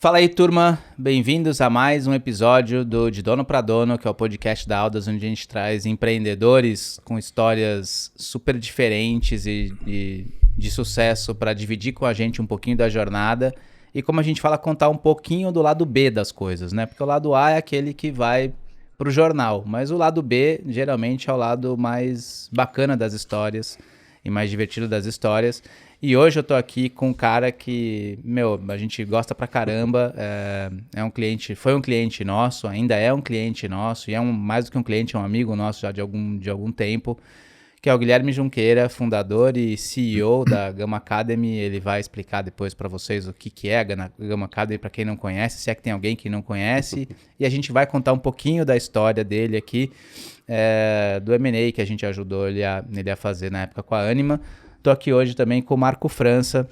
Fala aí, turma. Bem-vindos a mais um episódio do De Dono para Dono, que é o podcast da Audas, onde a gente traz empreendedores com histórias super diferentes e de sucesso para dividir com a gente um pouquinho da jornada e, como a gente fala, contar um pouquinho do lado B das coisas, né? Porque o lado A é aquele que vai pro jornal, mas o lado B geralmente é o lado mais bacana das histórias e mais divertido das histórias. E hoje eu tô aqui com um cara que, a gente gosta pra caramba, é um cliente, foi um cliente nosso, ainda é um cliente nosso, e mais do que um cliente, é um amigo nosso já de algum tempo, que é o Guilherme Junqueira, fundador e CEO da Gama Academy. Ele vai explicar depois para vocês o que é a Gama Academy, para quem não conhece, se é que tem alguém que não conhece, e a gente vai contar um pouquinho da história dele aqui, do M&A que a gente ajudou ele a fazer na época com a Anima. Estou aqui hoje também com o Marco França,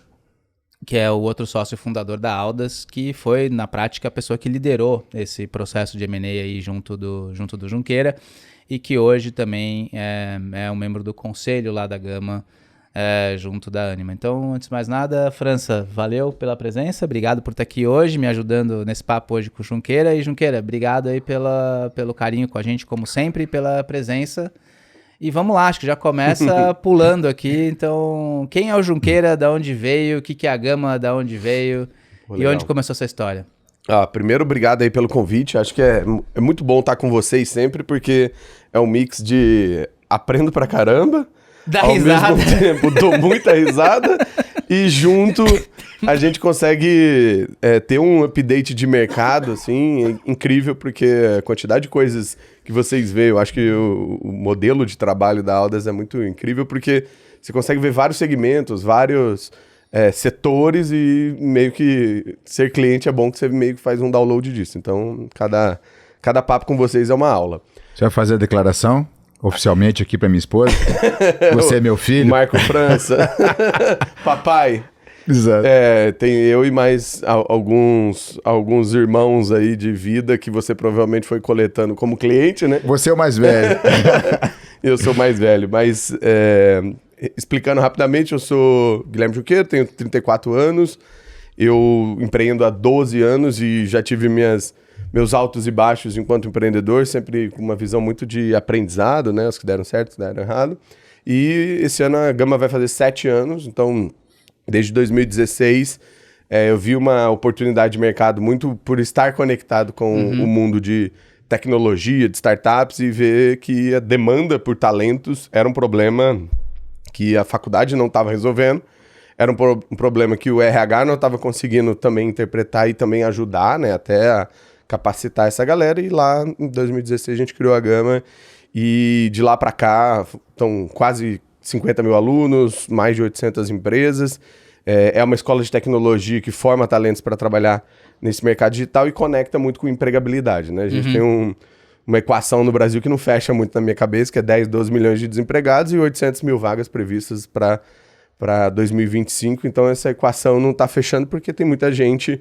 que é o outro sócio fundador da Audas, que foi, na prática, a pessoa que liderou esse processo de M&A aí junto do Junqueira, e que hoje também é um membro do conselho lá da Gama, junto da Anima. Então, antes de mais nada, França, valeu pela presença, obrigado por estar aqui hoje, me ajudando nesse papo hoje com o Junqueira. E Junqueira, obrigado aí pelo carinho com a gente, como sempre, pela presença. E vamos lá, acho que já começa pulando aqui. Então, quem é o Junqueira, da onde veio, o que é a Gama, da onde veio e onde começou essa história? Primeiro, obrigado aí pelo convite. Acho que é muito bom estar com vocês sempre, porque é um mix de aprendo pra caramba, Dá ao risada. mesmo tempo dou muita risada, e junto a gente consegue ter um update de mercado, assim, incrível, porque a quantidade de coisas que vocês veem, eu acho que o modelo de trabalho da Audas é muito incrível, porque você consegue ver vários segmentos, vários setores, e meio que ser cliente é bom que você meio que faz um download disso. Então, cada papo com vocês é uma aula. Você vai fazer a declaração oficialmente aqui para minha esposa? Você é meu filho? Marco França. Papai. Exato. Tem eu e mais alguns irmãos aí de vida que você provavelmente foi coletando como cliente, né? Você é o mais velho. Eu sou mais velho, mas explicando rapidamente, eu sou Guilherme Junqueira, tenho 34 anos, eu empreendo há 12 anos e já tive meus altos e baixos enquanto empreendedor, sempre com uma visão muito de aprendizado, né? Os que deram certo, os que deram errado. E esse ano a Gama vai fazer 7 anos, então desde 2016 eu vi uma oportunidade de mercado muito por estar conectado com o mundo de tecnologia, de startups, e ver que a demanda por talentos era um problema que a faculdade não estava resolvendo, era um problema que o RH não estava conseguindo também interpretar e também ajudar, né, até a capacitar essa galera. E lá em 2016 a gente criou a Gama, e de lá para cá estão quase 50 mil alunos, mais de 800 empresas. É uma escola de tecnologia que forma talentos para trabalhar nesse mercado digital e conecta muito com empregabilidade, né? A gente tem uma equação no Brasil que não fecha muito na minha cabeça, que é 10, 12 milhões de desempregados e 800 mil vagas previstas para 2025. Então essa equação não está fechando porque tem muita gente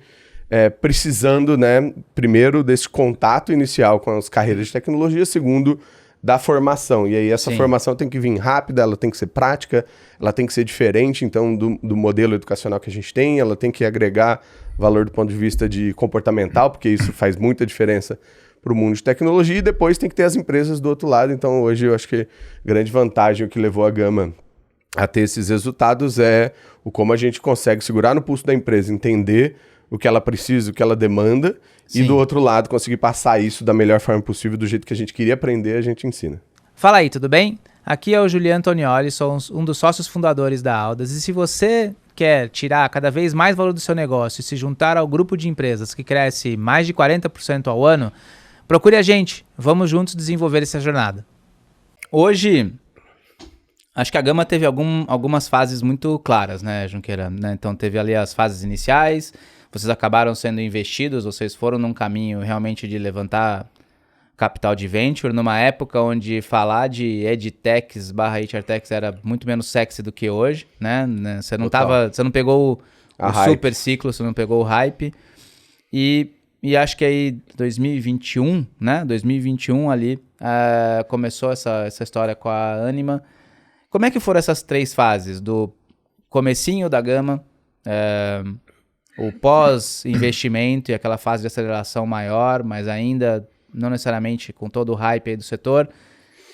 precisando, né, primeiro, desse contato inicial com as carreiras de tecnologia, segundo, da formação. E aí essa formação tem que vir rápida, ela tem que ser prática, ela tem que ser diferente, então, do modelo educacional que a gente tem, ela tem que agregar valor do ponto de vista de comportamental, porque isso faz muita diferença para o mundo de tecnologia, e depois tem que ter as empresas do outro lado. Então, hoje, eu acho que a grande vantagem, o que levou a Gama a ter esses resultados, é como a gente consegue segurar no pulso da empresa, entender o que ela precisa, o que ela demanda, e do outro lado conseguir passar isso da melhor forma possível, do jeito que a gente queria aprender, a gente ensina. Fala aí, tudo bem? Aqui é o Juliano Antonioli, sou um dos sócios fundadores da Audas, e se você quer tirar cada vez mais valor do seu negócio e se juntar ao grupo de empresas que cresce mais de 40% ao ano, procure a gente, vamos juntos desenvolver essa jornada. Hoje, acho que a Gama teve algumas fases muito claras, né, Junqueira? Então teve ali as fases iniciais, vocês acabaram sendo investidos, vocês foram num caminho realmente de levantar capital de venture, numa época onde falar de edtechs / HRtechs era muito menos sexy do que hoje, né? Você não pegou o super ciclo, você não pegou o hype. E acho que aí 2021, né? 2021 ali começou essa história com a Anima. Como é que foram essas 3 fases? Do comecinho da Gama, o pós-investimento e aquela fase de aceleração maior, mas ainda não necessariamente com todo o hype aí do setor.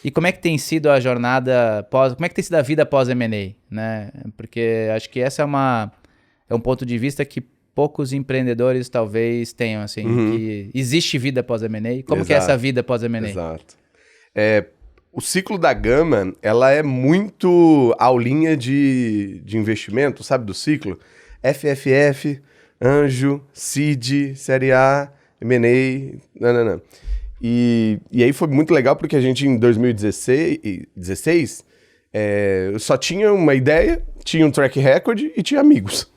E como é que tem sido a jornada como é que tem sido a vida pós-M&A, né? Porque acho que essa é um ponto de vista que poucos empreendedores talvez tenham, assim, que existe vida pós-M&A. Como que é essa vida pós-M&A? Exato. O ciclo da Gama, ela é muito aulinha de investimento, sabe, do ciclo? FFF, Anjo, Seed, Série A, M&A, não. E aí foi muito legal porque a gente em 2016 só tinha uma ideia, tinha um track record e tinha amigos.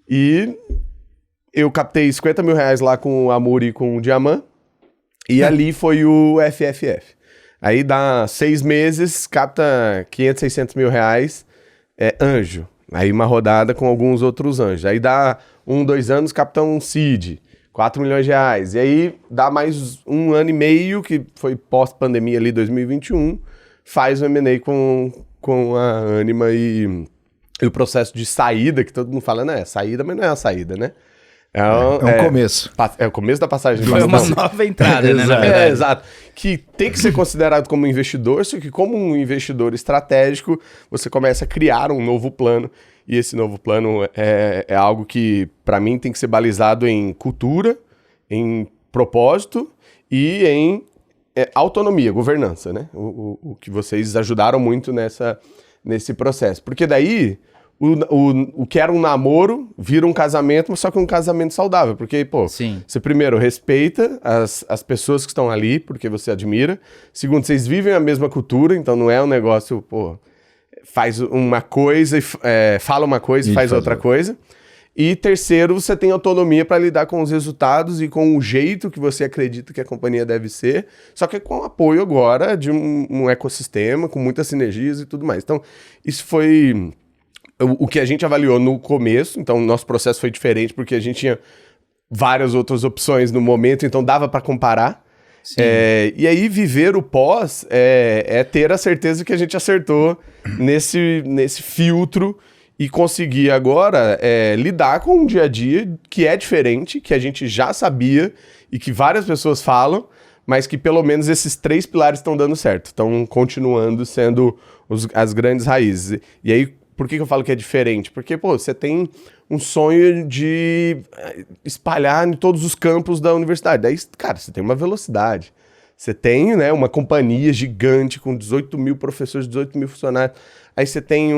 E eu captei 50 mil reais lá com o Amor e com o Diamant, e ali foi o FFF. Aí dá 6 meses, capta 500, 600 mil reais, Anjo. Aí uma rodada com alguns outros anjos. Aí dá 1, 2 anos, capta um Seed, 4 milhões de reais. E aí dá mais 1 ano e meio, que foi pós-pandemia ali, 2021, faz o M&A com a Anima e o processo de saída, que todo mundo fala, né? Saída, mas não é a saída, né? É um começo. É o começo da passagem de Foi uma bastão. nova entrada, né? Na verdade. Exato. Que tem que ser considerado como investidor, só que como um investidor estratégico, você começa a criar um novo plano. E esse novo plano é algo que, para mim, tem que ser balizado em cultura, em propósito e em autonomia, governança, né? O que vocês ajudaram muito nesse processo. Porque daí, o que era um namoro vira um casamento, só que um casamento saudável. Porque, pô, Sim. Você primeiro respeita as pessoas que estão ali, porque você admira. Segundo, vocês vivem a mesma cultura, então não é um negócio, pô, faz uma coisa, fala uma coisa e faz outra coisa. E terceiro, você tem autonomia para lidar com os resultados e com o jeito que você acredita que a companhia deve ser, só que com apoio agora de um ecossistema, com muitas sinergias e tudo mais. Então, isso foi o que a gente avaliou no começo. Então, o nosso processo foi diferente porque a gente tinha várias outras opções no momento, então dava para comparar. E aí, viver o pós é ter a certeza que a gente acertou nesse filtro e conseguir agora lidar com um dia a dia que é diferente, que a gente já sabia e que várias pessoas falam, mas que pelo menos esses 3 pilares estão dando certo, estão continuando sendo as grandes raízes. E aí, por que eu falo que é diferente? Porque, pô, você tem um sonho de espalhar em todos os campos da universidade. Daí, cara, você tem uma velocidade. Você tem, né, uma companhia gigante com 18 mil professores, 18 mil funcionários. Aí você tem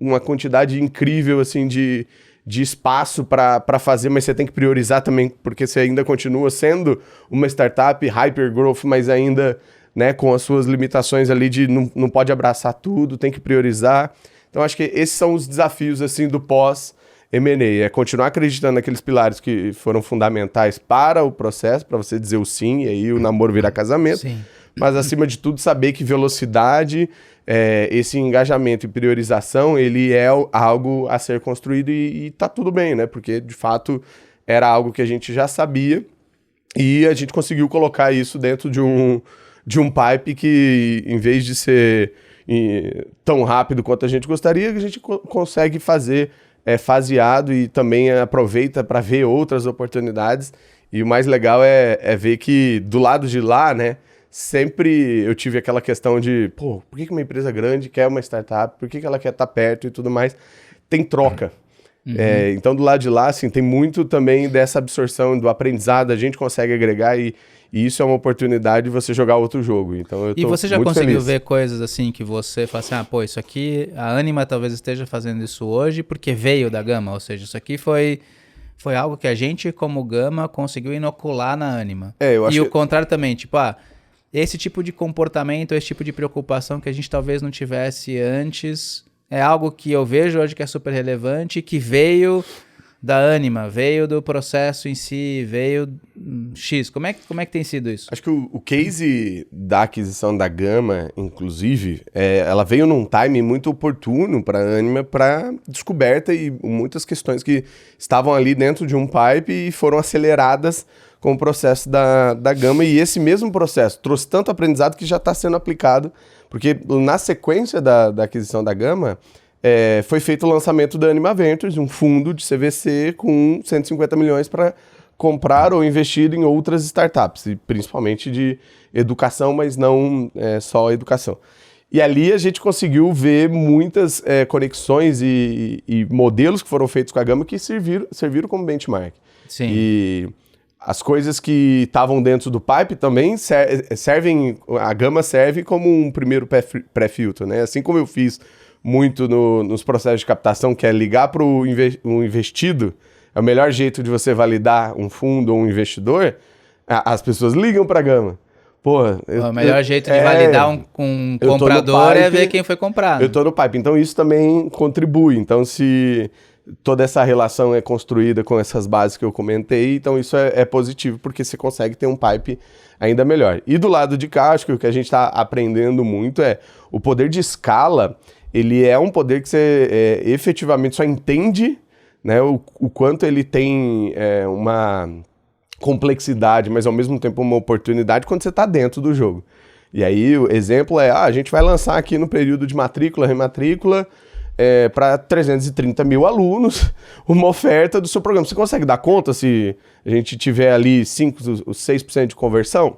uma quantidade incrível, assim, de espaço para fazer, mas você tem que priorizar também, porque você ainda continua sendo uma startup hypergrowth, mas ainda, né, com as suas limitações ali de não pode abraçar tudo, tem que priorizar. Então, acho que esses são os desafios, assim, do pós-M&A. É continuar acreditando naqueles pilares que foram fundamentais para o processo, para você dizer o sim, e aí o namoro virar casamento. Sim. Mas, acima de tudo, saber que velocidade, esse engajamento e priorização, ele é algo a ser construído e tá tudo bem, né? Porque, de fato, era algo que a gente já sabia e a gente conseguiu colocar isso dentro de um pipe que, em vez de ser tão rápido quanto a gente gostaria, a gente consegue fazer faseado e também aproveita para ver outras oportunidades. E o mais legal é ver que do lado de lá, né, sempre eu tive aquela questão de, pô, por que uma empresa grande quer uma startup? Por que ela quer estar perto e tudo mais? Tem troca. Então, do lado de lá, assim, tem muito também dessa absorção do aprendizado, a gente consegue agregar e isso é uma oportunidade de você jogar outro jogo. Então, eu tô E você já muito conseguiu feliz. ver coisas assim que você fala assim, pô, isso aqui, a Anima talvez esteja fazendo isso hoje porque veio da Gama, ou seja, isso aqui foi algo que a gente, como Gama, conseguiu inocular na Anima. Eu acho E o que... contrário também, tipo, esse tipo de comportamento, esse tipo de preocupação que a gente talvez não tivesse antes, é algo que eu vejo hoje que é super relevante, que veio da Anima, veio do processo em si, veio X. Como é que tem sido isso? Acho que o case da aquisição da Gama, inclusive, ela veio num time muito oportuno para a Anima para descoberta e muitas questões que estavam ali dentro de um pipe e foram aceleradas com o processo da Gama. E esse mesmo processo trouxe tanto aprendizado que já está sendo aplicado, porque na sequência da aquisição da Gama, foi feito o lançamento da Anima Ventures, um fundo de CVC com 150 milhões para comprar ou investir em outras startups, e principalmente de educação, mas não só educação. E ali a gente conseguiu ver muitas conexões e modelos que foram feitos com a Gama que serviram como benchmark. Sim. E as coisas que estavam dentro do pipe também servem, a Gama serve como um primeiro pré-filtro, né? Assim como eu fiz muito nos processos de captação, que é ligar para o investido, é o melhor jeito de você validar um fundo ou um investidor, as pessoas ligam para a Gama. Pô, o melhor jeito de validar um comprador é ver quem foi comprado. Eu estou no pipe, então isso também contribui. Então, se toda essa relação é construída com essas bases que eu comentei, então isso é positivo, porque você consegue ter um pipe ainda melhor. E do lado de cá, acho que o que a gente está aprendendo muito é o poder de escala. Ele é um poder que você efetivamente só entende, né, o quanto ele tem uma complexidade, mas ao mesmo tempo uma oportunidade quando você está dentro do jogo. E aí o exemplo a gente vai lançar aqui no período de matrícula, rematrícula, para 330 mil alunos, uma oferta do seu programa. Você consegue dar conta se a gente tiver ali 6% de conversão?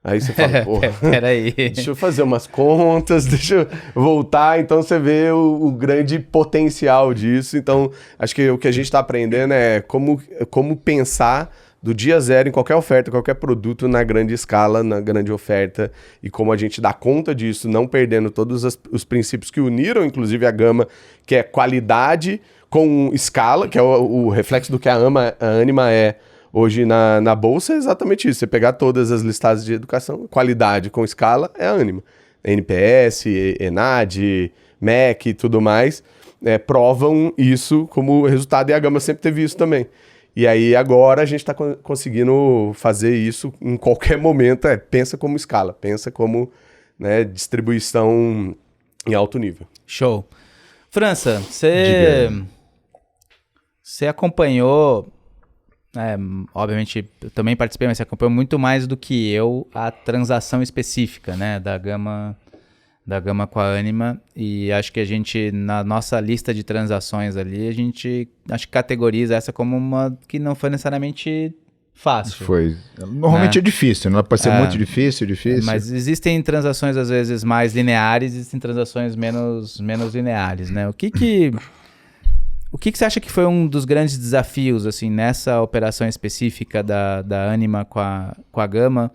Aí você fala, pô, peraí. Deixa eu fazer umas contas, deixa eu voltar. Então você vê o grande potencial disso. Então, acho que o que a gente está aprendendo é como pensar do dia zero em qualquer oferta, qualquer produto na grande escala, na grande oferta, e como a gente dá conta disso, não perdendo todos os princípios que uniram, inclusive a Gama, que é qualidade com escala, que é o reflexo do que a Anima é hoje na Bolsa, é exatamente isso. Você pegar todas as listagens de educação, qualidade com escala é a Anima. NPS, ENAD, MEC e tudo mais, provam isso como resultado, e a Gama sempre teve isso também. E aí agora a gente está conseguindo fazer isso em qualquer momento. Pensa como escala, pensa como, né, distribuição em alto nível. Show. França, você acompanhou, obviamente eu também participei, mas você acompanhou muito mais do que eu a transação específica, né, da Gama com a Anima, e acho que a gente, na nossa lista de transações ali, a gente acho que categoriza essa como uma que não foi necessariamente fácil. Normalmente é difícil, não pode ser muito difícil. Mas existem transações às vezes mais lineares, existem transações menos lineares, né? O que você acha que foi um dos grandes desafios assim nessa operação específica da Anima com a Gama?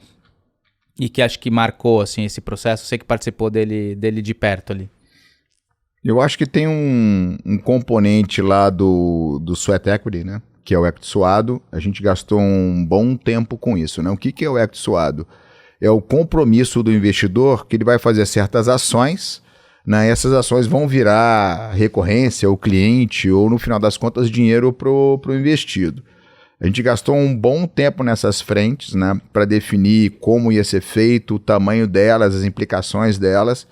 E que acho que marcou assim, esse processo, você que participou dele de perto ali. Eu acho que tem um componente lá do Sweat Equity, né? Que é o equity suado. A gente gastou um bom tempo com isso, né? O que é o equity suado? É o compromisso do investidor que ele vai fazer certas ações, né? E essas ações vão virar recorrência, ou cliente, ou no final das contas dinheiro pro investido. A gente gastou um bom tempo nessas frentes, né, para definir como ia ser feito, o tamanho delas, as implicações delas.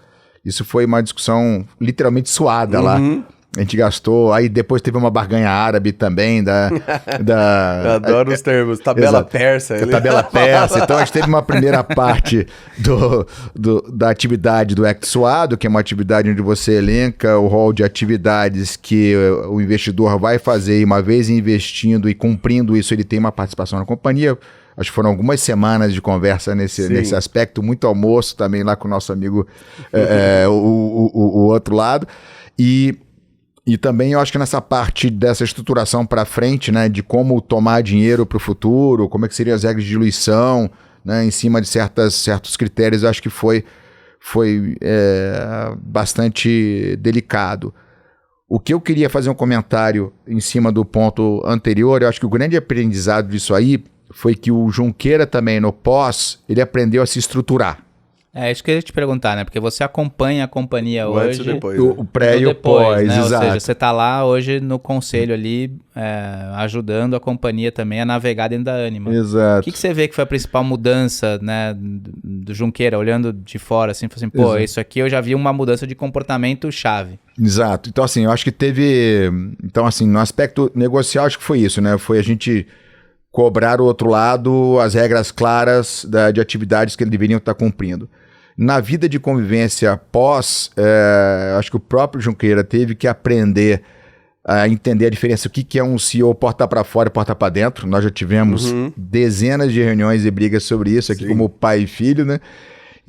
Isso foi uma discussão literalmente suada lá. A gente gastou, aí depois teve uma barganha árabe também Eu adoro os termos, tabela persa. Tabela persa. Então a gente teve uma primeira parte da atividade do equity suado, que é uma atividade onde você elenca o rol de atividades que o investidor vai fazer, e uma vez investindo e cumprindo isso, ele tem uma participação na companhia. Acho que foram algumas semanas de conversa nesse aspecto, muito almoço também lá com o nosso amigo, o outro lado. E também eu acho que nessa parte dessa estruturação para frente, né, de como tomar dinheiro para o futuro, como é que seriam as regras de diluição, né, em cima de certos critérios, eu acho que foi bastante delicado. O que eu queria fazer um comentário em cima do ponto anterior, eu acho que o grande aprendizado disso aí foi que o Junqueira também no pós, ele aprendeu a se estruturar. Isso que eu ia te perguntar, né? Porque você acompanha a companhia hoje. Antes e depois, o pré e o pós, né? exato. Ou seja, você está lá hoje no conselho ali, ajudando a companhia também a navegar dentro da Anima. Exato. O que você vê que foi a principal mudança, né, do Junqueira, olhando de fora, assim, assim, pô, exato, isso aqui eu já vi uma mudança de comportamento chave. Exato. Então, assim, eu acho que teve... Então, assim, no aspecto negocial, acho que foi isso, né? Foi a gente cobrar o outro lado as regras claras de atividades que eles deveriam estar cumprindo. Na vida de convivência pós, acho que o próprio Junqueira teve que aprender a entender a diferença, o que é um CEO porta para fora e porta para dentro. Nós já tivemos dezenas de reuniões e brigas sobre isso aqui, como pai e filho, né?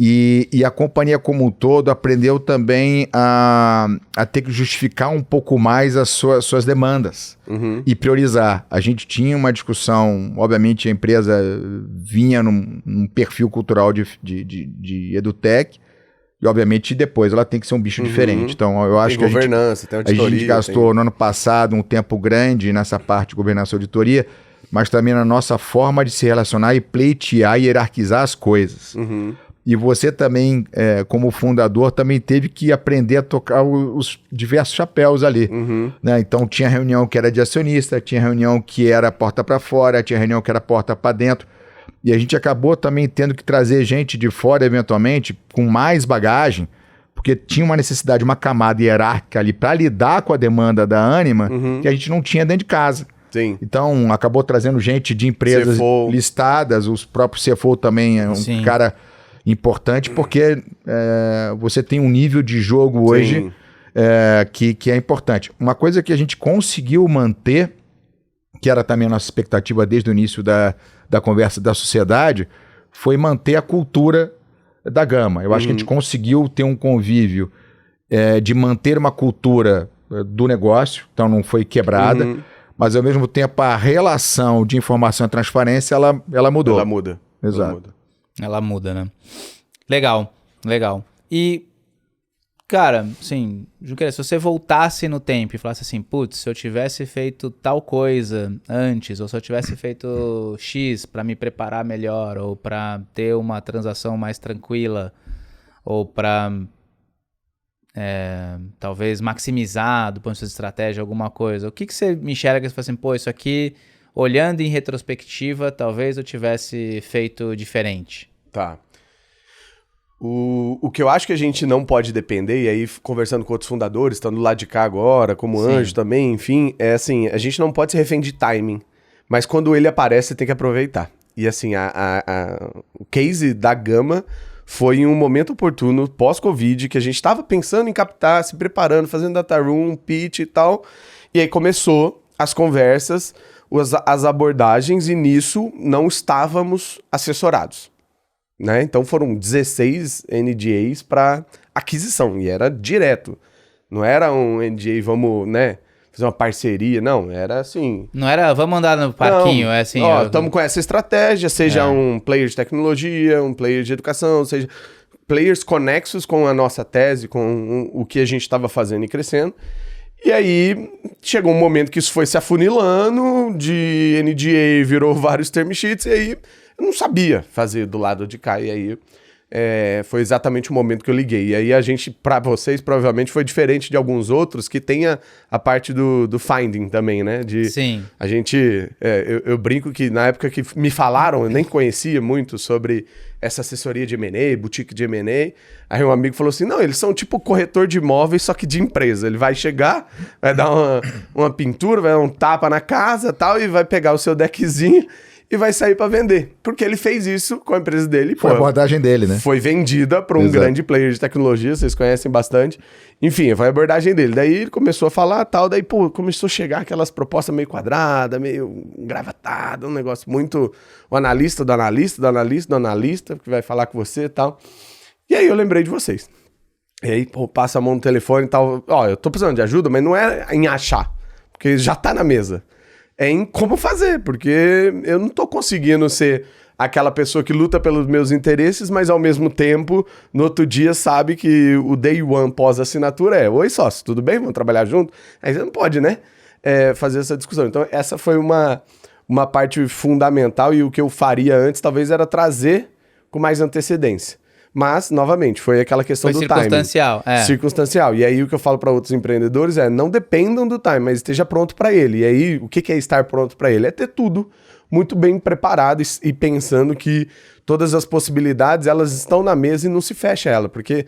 E a companhia como um todo aprendeu também a ter que justificar um pouco mais as suas demandas e priorizar. A gente tinha uma discussão, obviamente a empresa vinha num perfil cultural de EduTech, e obviamente depois ela tem que ser um bicho diferente. Então eu acho que governança, tem auditoria, a gente gastou no ano passado um tempo grande nessa parte de governança e auditoria, mas também na nossa forma de se relacionar e pleitear e hierarquizar as coisas. E você também, como fundador, também teve que aprender a tocar os diversos chapéus ali. Né? Então tinha reunião que era de acionista, tinha reunião que era porta para fora, tinha reunião que era porta para dentro. E a gente acabou também tendo que trazer gente de fora, eventualmente, com mais bagagem, porque tinha uma necessidade, uma camada hierárquica ali para lidar com a demanda da Ânima que a gente não tinha dentro de casa. Sim. Então acabou trazendo gente de empresas CFO. listadas, os próprios CFO também é um cara importante, porque você tem um nível de jogo hoje que é importante. Uma coisa que a gente conseguiu manter, que era também a nossa expectativa desde o início da conversa da sociedade, foi manter a cultura da Gama. Eu acho que a gente conseguiu ter um convívio de manter uma cultura do negócio, então não foi quebrada, mas ao mesmo tempo a relação de informação e transparência, ela mudou. Ela muda. Exato. Ela muda, né? Legal. E, cara, assim, Junqueira, se você voltasse no tempo e falasse assim, putz, se eu tivesse feito tal coisa antes, ou se eu tivesse feito X para me preparar melhor, ou para ter uma transação mais tranquila, ou para talvez maximizar do ponto de vista de estratégia alguma coisa, o que você me enxerga e fala assim, pô, isso aqui, olhando em retrospectiva, talvez eu tivesse feito diferente? Tá. O que eu acho que a gente não pode depender, e aí conversando com outros fundadores, estando do lado de cá agora, como Anjo também, enfim, é assim, a gente não pode ser refém de timing, mas quando ele aparece, você tem que aproveitar. E assim, o case da Gama foi em um momento oportuno, pós-Covid, que a gente estava pensando em captar, se preparando, fazendo data room, pitch e tal, e aí começou as conversas, as abordagens, e nisso não estávamos assessorados. Né? Então foram 16 NDAs para aquisição, e era direto. Não era um NDA, vamos, né, fazer uma parceria, não, era assim... Não era, vamos andar no parquinho, não, é assim... Estamos com essa estratégia, seja um player de tecnologia, um player de educação, seja players conexos com a nossa tese, com o que a gente estava fazendo e crescendo. E aí chegou um momento que isso foi se afunilando, de NDA virou vários term sheets, e aí eu não sabia fazer do lado de cá, e aí foi exatamente o momento que eu liguei. E aí a gente, para vocês, provavelmente foi diferente de alguns outros que tem a parte do finding também, né? Sim. A gente, eu brinco que na época que me falaram, eu nem conhecia muito sobre essa assessoria de M&A, boutique de M&A, aí um amigo falou assim, não, eles são tipo corretor de imóveis, só que de empresa. Ele vai chegar, vai dar uma pintura, vai dar um tapa na casa e tal, e vai pegar o seu deckzinho e vai sair para vender. Porque ele fez isso com a empresa dele. Foi a abordagem dele, né? Foi vendida para um grande player de tecnologia, vocês conhecem bastante. Enfim, foi a abordagem dele. Daí ele começou a falar tal, daí começou a chegar aquelas propostas meio quadradas, meio engravatadas, um negócio muito... O analista do analista, do analista, do analista, que vai falar com você e tal. E aí eu lembrei de vocês. E aí, passa a mão no telefone e tal. Ó, eu tô precisando de ajuda, mas não é em achar, porque já tá na mesa. É em como fazer, porque eu não tô conseguindo ser aquela pessoa que luta pelos meus interesses, mas ao mesmo tempo, no outro dia, sabe que o day one pós-assinatura é: oi, sócio, tudo bem? Vamos trabalhar junto? Aí você não pode, né? Fazer essa discussão. Então, essa foi uma parte fundamental, e o que eu faria antes talvez era trazer com mais antecedência. Mas, novamente, foi aquela questão do timing. Circunstancial. Circunstancial. E aí o que eu falo para outros empreendedores é: não dependam do time, mas esteja pronto para ele. E aí, o que é estar pronto para ele? É ter tudo muito bem preparado e pensando que todas as possibilidades, elas estão na mesa e não se fecha ela. Porque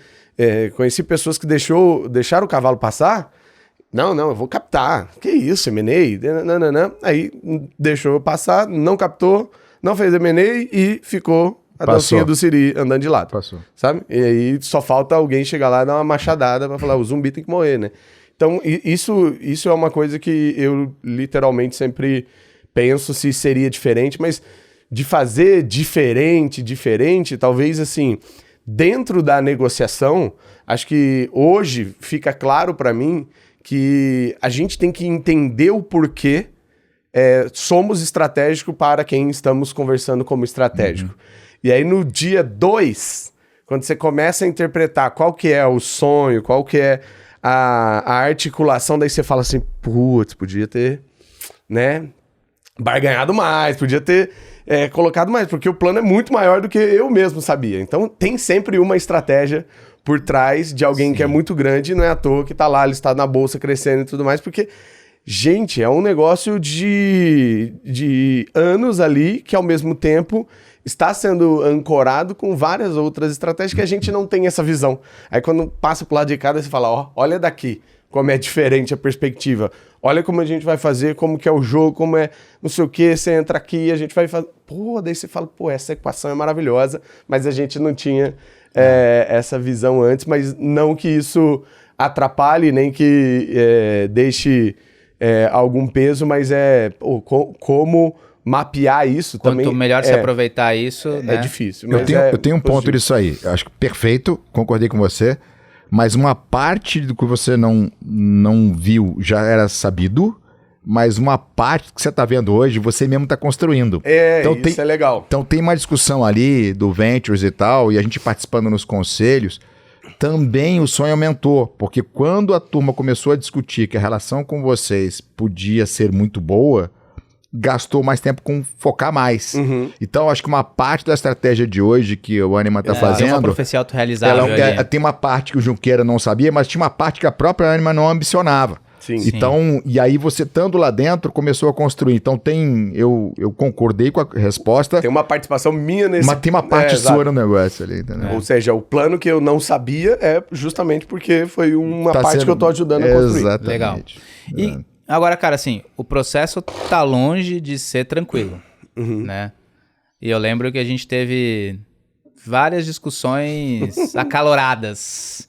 conheci pessoas que deixaram o cavalo passar. Não, eu vou captar. Que isso, M&A? Não. Aí deixou passar, não captou, não fez M&A e ficou a Passou. dancinha do Siri andando de lado. Passou. Sabe? E aí só falta alguém chegar lá e dar uma machadada pra falar, o zumbi tem que morrer, né? Então, isso é uma coisa que eu literalmente sempre penso se seria diferente, mas de fazer diferente, talvez assim, dentro da negociação, acho que hoje fica claro pra mim que a gente tem que entender o porquê somos estratégicos para quem estamos conversando como estratégico. E aí no dia 2, quando você começa a interpretar qual que é o sonho, qual que é a articulação, daí você fala assim, putz, podia ter, né, barganhado mais, podia ter colocado mais, porque o plano é muito maior do que eu mesmo sabia. Então tem sempre uma estratégia por trás de alguém que é muito grande, não é à toa que tá lá listado na bolsa crescendo e tudo mais, porque, gente, é um negócio de anos ali que ao mesmo tempo está sendo ancorado com várias outras estratégias que a gente não tem essa visão. Aí quando passa pro lado de cá, você fala, ó, olha daqui como é diferente a perspectiva. Olha como a gente vai fazer, como que é o jogo, como é não sei o que, você entra aqui, a gente vai fazer... Pô, daí você fala, pô, essa equação é maravilhosa, mas a gente não tinha essa visão antes, mas não que isso atrapalhe, nem que deixe algum peso, mas como mapear isso também. Quanto melhor se aproveitar isso, né? É difícil. Eu Mas tenho um ponto positivo. disso aí. Eu acho que perfeito, concordei com você. Mas uma parte do que você não viu já era sabido, mas uma parte que você está vendo hoje, você mesmo está construindo. Então, isso é legal. Então tem uma discussão ali do Ventures e tal, e a gente participando nos conselhos, também o sonho aumentou, porque quando a turma começou a discutir que a relação com vocês podia ser muito boa, gastou mais tempo com focar mais. Então, acho que uma parte da estratégia de hoje que o Anima está É fazendo... uma profecia autorrealizável ali. tem uma parte que o Junqueira não sabia, mas tinha uma parte que a própria Anima não ambicionava. Sim. Então, e aí você estando lá dentro, começou a construir. Então eu concordei com a resposta, Tem uma participação minha nesse... mas tem uma parte exato. sua no negócio ali, entendeu? Ou seja, o plano que eu não sabia é justamente porque foi uma Tá parte sendo- que eu tô ajudando a construir. Exatamente. Legal. E agora, cara, assim, o processo tá longe de ser tranquilo, né? E eu lembro que a gente teve várias discussões acaloradas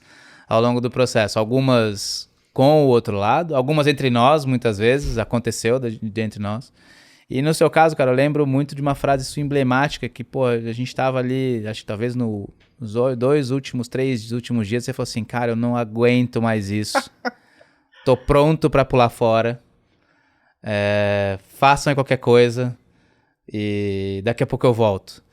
ao longo do processo. Algumas com o outro lado, algumas entre nós, muitas vezes, aconteceu entre nós. E no seu caso, cara, eu lembro muito de uma frase sua emblemática que, pô, a gente tava ali, acho que talvez nos 3 últimos dias, você falou assim, cara, eu não aguento mais isso. Tô pronto pra pular fora. Façam aí qualquer coisa. E daqui a pouco eu volto.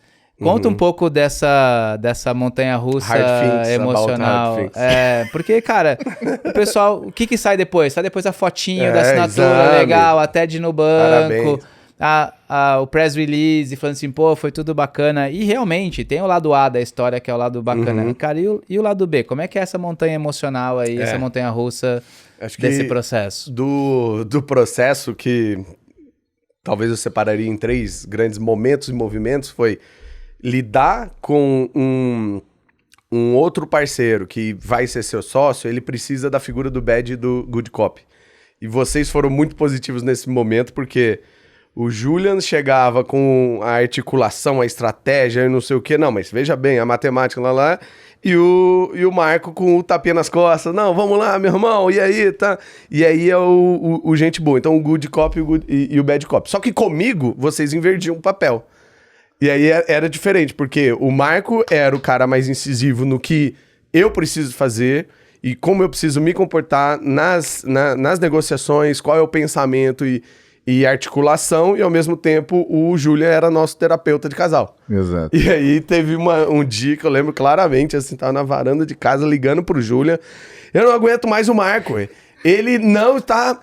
Conta um pouco dessa montanha-russa Hard things emocional. about hard things. Porque, cara, o pessoal... O que sai depois? Sai depois a fotinho da assinatura exame. legal, a TED no banco. Parabéns. O press release, falando assim, pô, foi tudo bacana. E realmente, tem o lado A da história, que é o lado bacana. Cara, e o lado B? Como é que é essa montanha emocional aí, essa montanha-russa Acho que desse processo? Do processo que talvez eu separaria em 3 grandes momentos e movimentos foi lidar com um outro parceiro que vai ser seu sócio, ele precisa da figura do bad e do good cop. E vocês foram muito positivos nesse momento, porque o Julian chegava com a articulação, a estratégia e não sei o quê. Não, mas veja bem, a matemática lá. E o Marco com o tapinha nas costas. Não, vamos lá, meu irmão, e aí, tá? E aí é o gente boa. Então o good cop e o bad cop. Só que comigo, vocês invertiam o papel. E aí era diferente, porque o Marco era o cara mais incisivo no que eu preciso fazer e como eu preciso me comportar nas negociações, qual é o pensamento e articulação, e ao mesmo tempo o Júlia era nosso terapeuta de casal. Exato. E aí teve um dia que eu lembro claramente, assim, tava na varanda de casa ligando pro Júlia, eu não aguento mais o Marco, ele não tá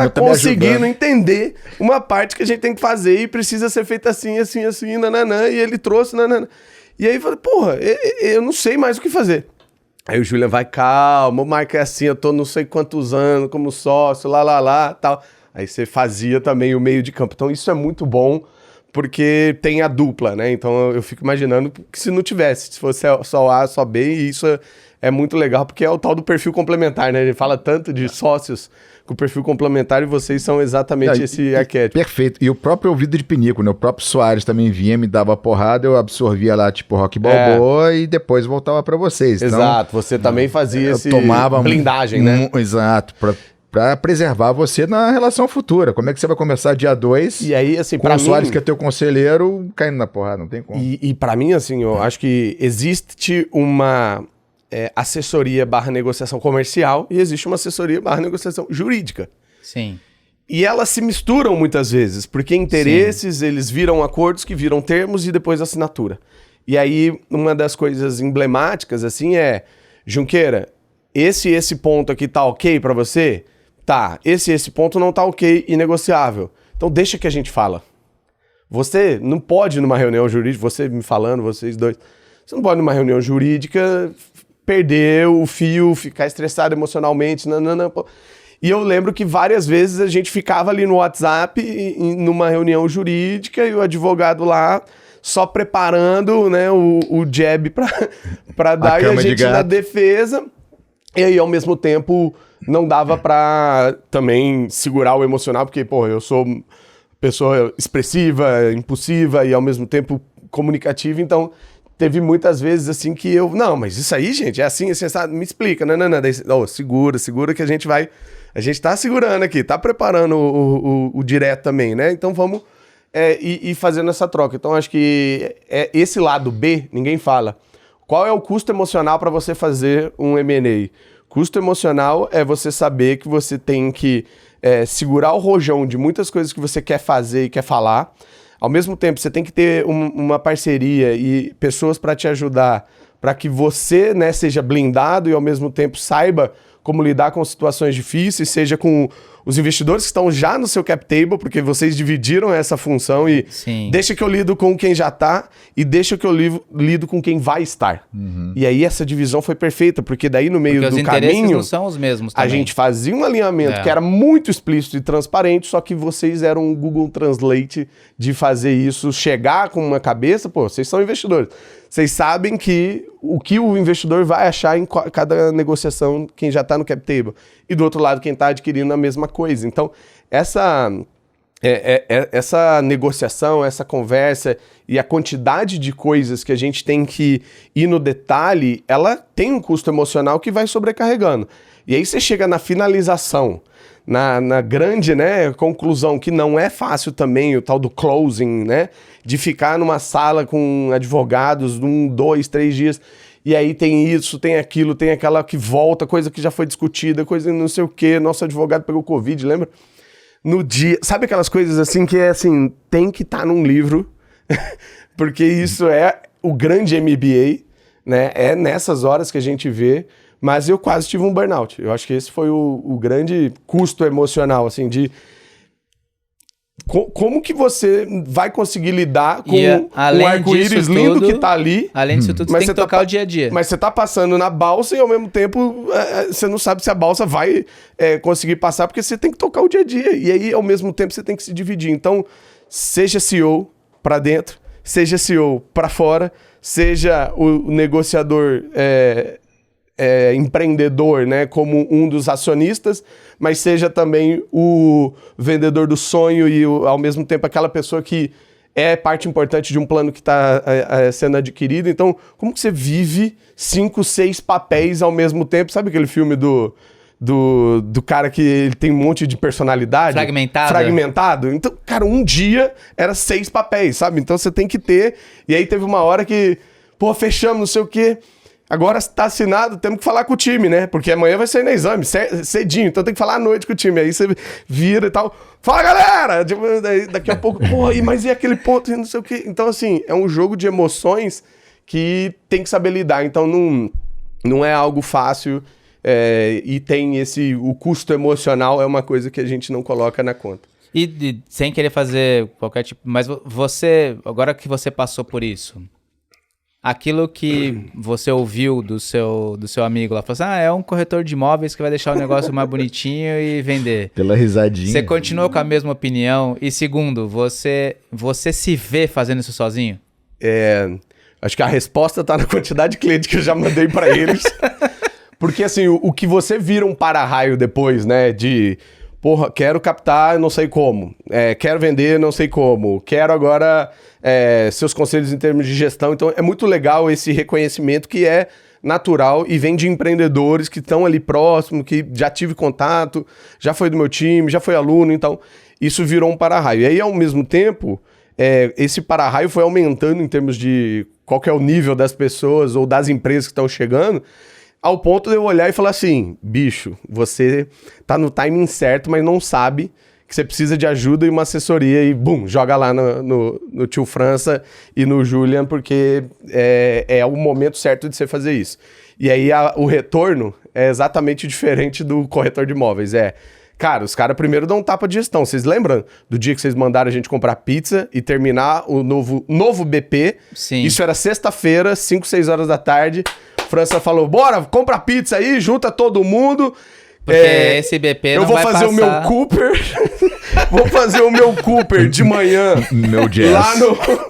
conseguindo entender uma parte que a gente tem que fazer e precisa ser feita assim, assim, assim, nananã, e ele trouxe, nananã. E aí eu falei, porra, eu não sei mais o que fazer. Aí o Julian vai, calma, o Marco é assim, eu tô não sei quantos anos como sócio, tal. Aí você fazia também o meio de campo. Então isso é muito bom, porque tem a dupla, né? Então eu fico imaginando que se não tivesse, se fosse só A, só B, e isso é muito legal, porque é o tal do perfil complementar, né? A gente fala tanto de sócios com perfil complementar e vocês são exatamente esse arquétipo. Perfeito. E o próprio ouvido de pinico, né? O próprio Soares também vinha, me dava porrada, eu absorvia lá, tipo, Rock Balboa e depois voltava pra vocês. Exato, então, você também fazia esse tomava blindagem, né? Exato, pra preservar você na relação futura. Como é que você vai começar dia 2 e aí, assim, com o Soares, que é teu conselheiro, caindo na porrada? Não tem como. E pra mim, assim, eu acho que existe uma assessoria / negociação comercial e existe uma assessoria / negociação jurídica. Sim. E elas se misturam muitas vezes, porque interesses, eles viram acordos que viram termos e depois assinatura. E aí, uma das coisas emblemáticas, assim, Junqueira, esse ponto aqui tá ok pra você? Tá. Esse ponto não tá ok e negociável. Então deixa que a gente fala. Você não pode, numa reunião jurídica, você me falando, vocês dois, você não pode, numa reunião jurídica, perder o fio, ficar estressado emocionalmente, pô. E eu lembro que várias vezes a gente ficava ali no WhatsApp, numa reunião jurídica, e o advogado lá só preparando, né, o jab pra dar, e a gente na defesa. E aí, ao mesmo tempo, não dava pra também segurar o emocional, porque, pô, eu sou pessoa expressiva, impulsiva e, ao mesmo tempo, comunicativa, então teve muitas vezes, assim, que eu... Não, mas isso aí, gente, é assim, sabe? Me explica. Não. Daí, segura que a gente vai... A gente tá segurando aqui, tá preparando o direto também, né? Então, vamos ir fazendo essa troca. Então, acho que esse lado B, ninguém fala. Qual é o custo emocional para você fazer um M&A? Custo emocional é você saber que você tem que segurar o rojão de muitas coisas que você quer fazer e quer falar. Ao mesmo tempo, você tem que ter uma parceria e pessoas para te ajudar, para que você, né, seja blindado e, ao mesmo tempo, saiba como lidar com situações difíceis, seja com os investidores que estão já no seu cap table, porque vocês dividiram essa função e deixa que eu lido com quem já está e deixa que eu lido com quem vai estar. Uhum. E aí essa divisão foi perfeita, porque daí no meio do caminho... não são os mesmos também. A gente fazia um alinhamento que era muito explícito e transparente, só que vocês eram um Google Translate de fazer isso, chegar com uma cabeça, pô, vocês são investidores. Vocês sabem o que o investidor vai achar em cada negociação, quem já está no cap table. E do outro lado, quem está adquirindo a mesma coisa. Então, essa negociação, essa conversa e a quantidade de coisas que a gente tem que ir no detalhe, ela tem um custo emocional que vai sobrecarregando. E aí você chega na finalização, na grande, né, conclusão, que não é fácil também, o tal do closing, né? De ficar numa sala com advogados 1, 2, 3 dias, e aí tem isso, tem aquilo, tem aquela que volta, coisa que já foi discutida, coisa não sei o quê, nosso advogado pegou Covid, lembra? No dia, sabe aquelas coisas assim que assim, tem que estar num livro, porque isso é o grande MBA, né? É nessas horas que a gente vê. Mas eu quase tive um burnout. Eu acho que esse foi o grande custo emocional, assim, de... Como que você vai conseguir lidar com um arco-íris lindo que tá ali? Além disso tudo, você tem que tocar o dia a dia. Mas você tá passando na balsa e, ao mesmo tempo, você não sabe se a balsa vai conseguir passar, porque você tem que tocar o dia a dia. E aí, ao mesmo tempo, você tem que se dividir. Então, seja CEO para dentro, seja CEO para fora, seja o negociador... empreendedor, né, como um dos acionistas, mas seja também o vendedor do sonho e ao mesmo tempo aquela pessoa que é parte importante de um plano que está sendo adquirido. Então, como que você vive 5, 6 papéis ao mesmo tempo? Sabe aquele filme do cara que ele tem um monte de personalidade? Fragmentado. Então, cara, um dia era 6 papéis, sabe? Então você tem que ter... E aí teve uma hora que, pô, fechamos, não sei o quê... Agora está assinado, temos que falar com o time, né? Porque amanhã vai sair no exame, cedinho, então tem que falar à noite com o time. Aí você vira e tal. Fala, galera! Daqui a pouco, pô, mas e aquele ponto, não sei o quê. Então, assim, é um jogo de emoções que tem que saber lidar. Então, não é algo fácil e tem o custo emocional é uma coisa que a gente não coloca na conta. E sem querer fazer qualquer tipo... Mas você, agora que você passou por isso... Aquilo que você ouviu do seu amigo lá, falou assim, é um corretor de imóveis que vai deixar o negócio mais bonitinho e vender. Pela risadinha. Você continuou com a mesma opinião? E segundo, você se vê fazendo isso sozinho? Acho que a resposta tá na quantidade de clientes que eu já mandei para eles. Porque assim, o que você vira um para-raio depois, né? De, porra, quero captar, não sei como. Quero vender, não sei como. Quero agora seus conselhos em termos de gestão. Então é muito legal esse reconhecimento que é natural e vem de empreendedores que estão ali próximo, que já tive contato, já foi do meu time, já foi aluno. Então isso virou um para-raio. E aí, ao mesmo tempo, esse para-raio foi aumentando em termos de qual que é o nível das pessoas ou das empresas que estão chegando, ao ponto de eu olhar e falar assim, bicho, você tá no timing certo, mas não sabe que você precisa de ajuda e uma assessoria e, bum, joga lá no Tio França e no Julian, porque é o momento certo de você fazer isso. E aí o retorno é exatamente diferente do corretor de imóveis. Cara, os caras primeiro dão um tapa de gestão. Vocês lembram do dia que vocês mandaram a gente comprar pizza e terminar o novo BP? Sim. Isso era sexta-feira, 5, 6 horas da tarde. França falou, bora, compra pizza aí, junta todo mundo. Porque esse BP eu não vou vai fazer passar... o meu Cooper. Vou fazer o meu Cooper de manhã Meu jazz. lá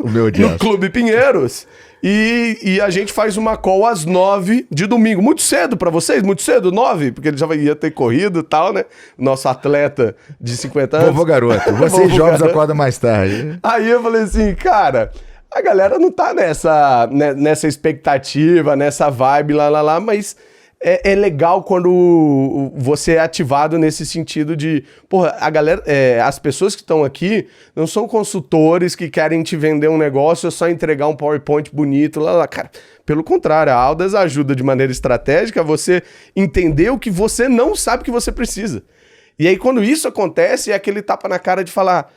O meu jazz. no Clube Pinheiros. E a gente faz uma call às 9 de domingo. Muito cedo pra vocês? Muito cedo? 9? Porque ele já ia ter corrido e tal, né? Nosso atleta de 50 anos. Vovô garoto, vocês jovens acordam mais tarde. Aí eu falei assim, cara, a galera não tá nessa expectativa, nessa vibe lá, mas é legal quando você é ativado nesse sentido de, porra, a galera, as pessoas que estão aqui não são consultores que querem te vender um negócio, é só entregar um PowerPoint bonito, lá. Cara, pelo contrário, a Aldas ajuda de maneira estratégica a você entender o que você não sabe que você precisa. E aí quando isso acontece, é aquele tapa na cara de falar,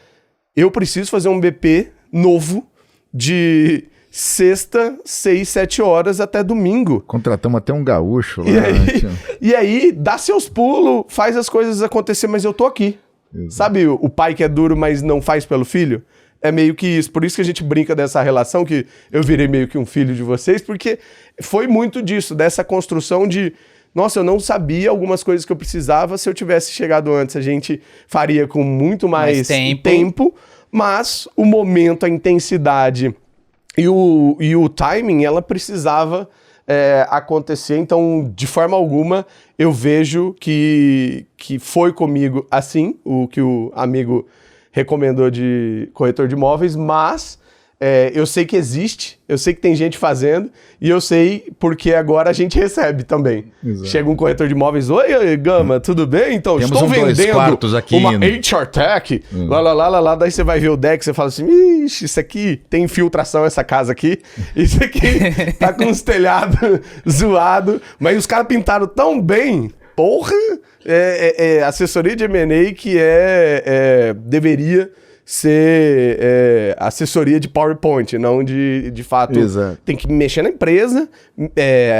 eu preciso fazer um BP novo de sexta, 6, 7 horas até domingo. Contratamos até um gaúcho lá. E aí, dá seus pulos, faz as coisas acontecer, mas eu tô aqui. Exato. Sabe o pai que é duro, mas não faz pelo filho? É meio que isso. Por isso que a gente brinca dessa relação, que eu virei meio que um filho de vocês, porque foi muito disso, dessa construção de... Nossa, eu não sabia algumas coisas que eu precisava. Se eu tivesse chegado antes, a gente faria com muito mais tempo. Mas o momento, a intensidade e o timing, ela precisava acontecer. Então, de forma alguma, eu vejo que foi comigo assim, o que o amigo recomendou de corretor de imóveis, mas eu sei que existe, eu sei que tem gente fazendo, e eu sei porque agora a gente recebe também. Exato. Chega um corretor de imóveis, oi Gama, tudo bem? Então, temos estou vendendo aqui uma HR Tech, lá, daí você vai ver o deck, você fala assim, ixi, isso aqui tem infiltração, essa casa aqui, isso aqui tá com os telhados zoado, mas os caras pintaram tão bem, porra, assessoria de M&A que deveria ser assessoria de PowerPoint, não de fato. Exato. Tem que mexer na empresa,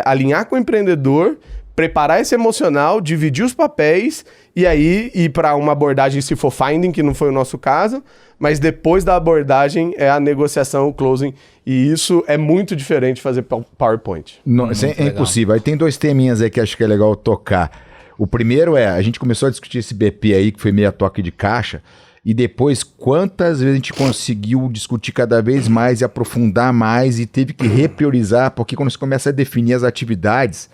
alinhar com o empreendedor, preparar esse emocional, dividir os papéis e aí ir para uma abordagem se for finding, que não foi o nosso caso, mas depois da abordagem é a negociação, o closing, e isso é muito diferente de fazer PowerPoint. Não, isso é impossível. Aí tem 2 teminhas aí que acho que é legal tocar. O primeiro a gente começou a discutir esse BP aí, que foi meio a toque de caixa, e depois, quantas vezes a gente conseguiu discutir cada vez mais e aprofundar mais e teve que repriorizar, porque quando você começa a definir as atividades,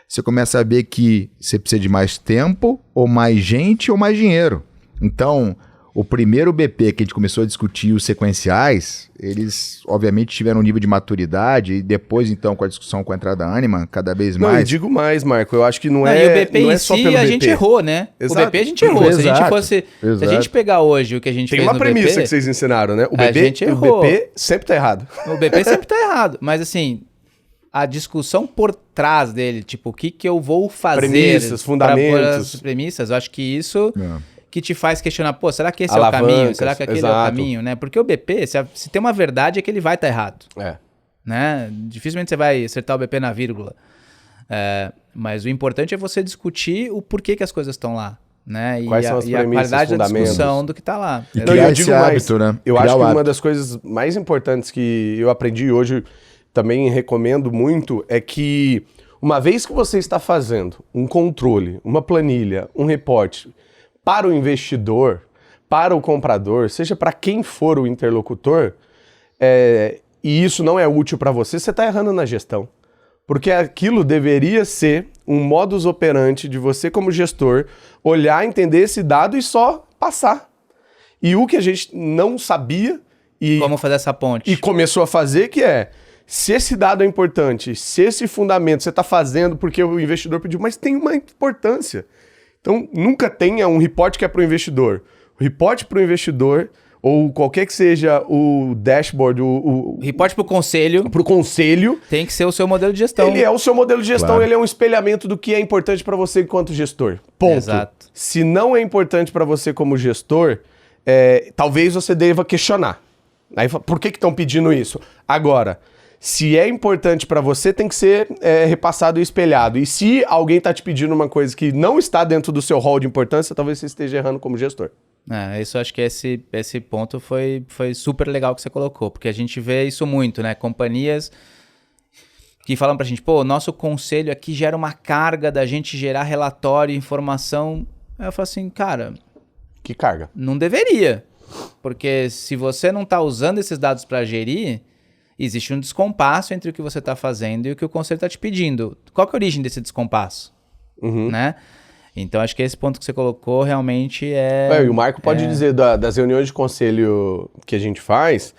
você começa a ver que você precisa de mais tempo, ou mais gente, ou mais dinheiro. Então, o primeiro BP que a gente começou a discutir, os sequenciais, eles obviamente tiveram um nível de maturidade e depois então com a discussão com a entrada ânima, cada vez mais... Não, eu digo mais, Marco, eu acho que não e o BP não em é só si, pelo a BP. gente errou, né? Exato. O BP a gente errou. Exato. Se a gente fosse... Se a gente pegar hoje o que a gente Tem fez no BP... Tem uma premissa que vocês ensinaram, né? O BP sempre tá errado. O BP sempre tá errado, mas assim... A discussão por trás dele, tipo, o que eu vou fazer... Premissas, fundamentos. As premissas, eu acho que isso... que te faz questionar, pô, será que esse é o caminho? Será que aquele é o caminho, né? Porque o BP, se tem uma verdade, é que ele vai estar errado. Né? Dificilmente você vai acertar o BP na vírgula. Mas o importante é você discutir o porquê que as coisas estão lá. Né? Quais são as premissas, a qualidade da discussão do que está lá. E eu digo mais, né? Eu acho que uma das coisas mais importantes que eu aprendi hoje, também recomendo muito, é que uma vez que você está fazendo um controle, uma planilha, um reporte para o investidor, para o comprador, seja para quem for o interlocutor, e isso não é útil para você, você está errando na gestão. Porque aquilo deveria ser um modus operandi de você como gestor olhar, entender esse dado e só passar. E o que a gente não sabia e Como fazer essa ponte? e começou a fazer, que é, se esse dado é importante, se esse fundamento você está fazendo porque o investidor pediu, mas tem uma importância. Então, nunca tenha um report que é para o investidor. O report para o investidor, ou qualquer que seja o dashboard, o Reporte pro conselho para o conselho, tem que ser o seu modelo de gestão. ele é o seu modelo de gestão, Claro. ele é um espelhamento do que é importante para você enquanto gestor. Ponto. Exato. Se não é importante para você como gestor, talvez você deva questionar. Aí, por que estão pedindo isso? Agora, se é importante para você, tem que ser repassado e espelhado. E se alguém está te pedindo uma coisa que não está dentro do seu rol de importância, talvez você esteja errando como gestor. Isso acho que esse ponto foi super legal que você colocou, porque a gente vê isso muito, né? Companhias que falam pra gente, pô, nosso conselho aqui gera uma carga da gente gerar relatório, informação. Aí eu falo assim, cara, Que carga. não deveria. Porque se você não tá usando esses dados para gerir, existe um descompasso entre o que você tá fazendo e o que o conselho tá te pedindo. Qual que é a origem desse descompasso? Né? Então, acho que esse ponto que você colocou realmente E o Marco pode dizer das reuniões de conselho que a gente faz,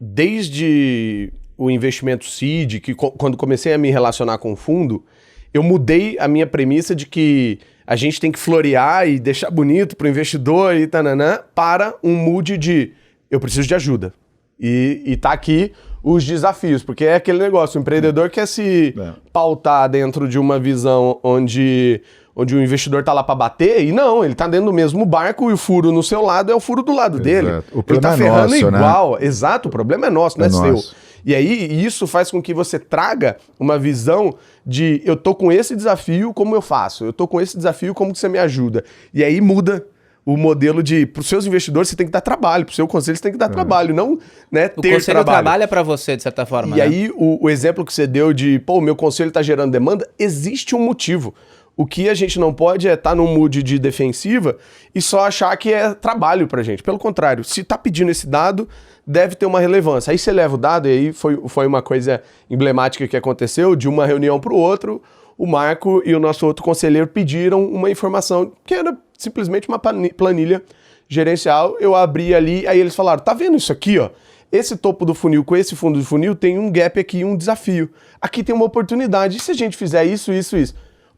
desde o investimento seed, que quando comecei a me relacionar com o fundo, eu mudei a minha premissa de que a gente tem que florear e deixar bonito para o investidor e tananã, para um mood de eu preciso de ajuda. E tá aqui os desafios, porque é aquele negócio, o empreendedor quer se pautar dentro de uma visão onde o investidor tá lá para bater, e não, ele tá dentro do mesmo barco e o furo no seu lado é o furo do lado dele. O Ele problema tá é ferrando nosso, né? igual. Exato, o problema é nosso, não é seu. nosso. E aí, isso faz com que você traga uma visão de eu tô com esse desafio, como eu faço? Eu tô com esse desafio, como que você me ajuda? E aí muda o modelo de, pros seus investidores você tem que dar trabalho, pro seu conselho você tem que dar trabalho, não, né, O ter conselho trabalho. trabalha para você, de certa forma. E né? aí, o exemplo que você deu de, pô, meu conselho tá gerando demanda, existe um motivo. O que a gente não pode é estar num mood de defensiva e só achar que é trabalho pra gente. Pelo contrário, se tá pedindo esse dado, deve ter uma relevância. Aí você leva o dado, e aí foi uma coisa emblemática que aconteceu, de uma reunião pro outro, o Marco e o nosso outro conselheiro pediram uma informação que era simplesmente uma planilha gerencial. Eu abri ali, aí eles falaram, tá vendo isso aqui, ó? Esse topo do funil com esse fundo do funil tem um gap aqui, um desafio. Aqui tem uma oportunidade. E se a gente fizer isso?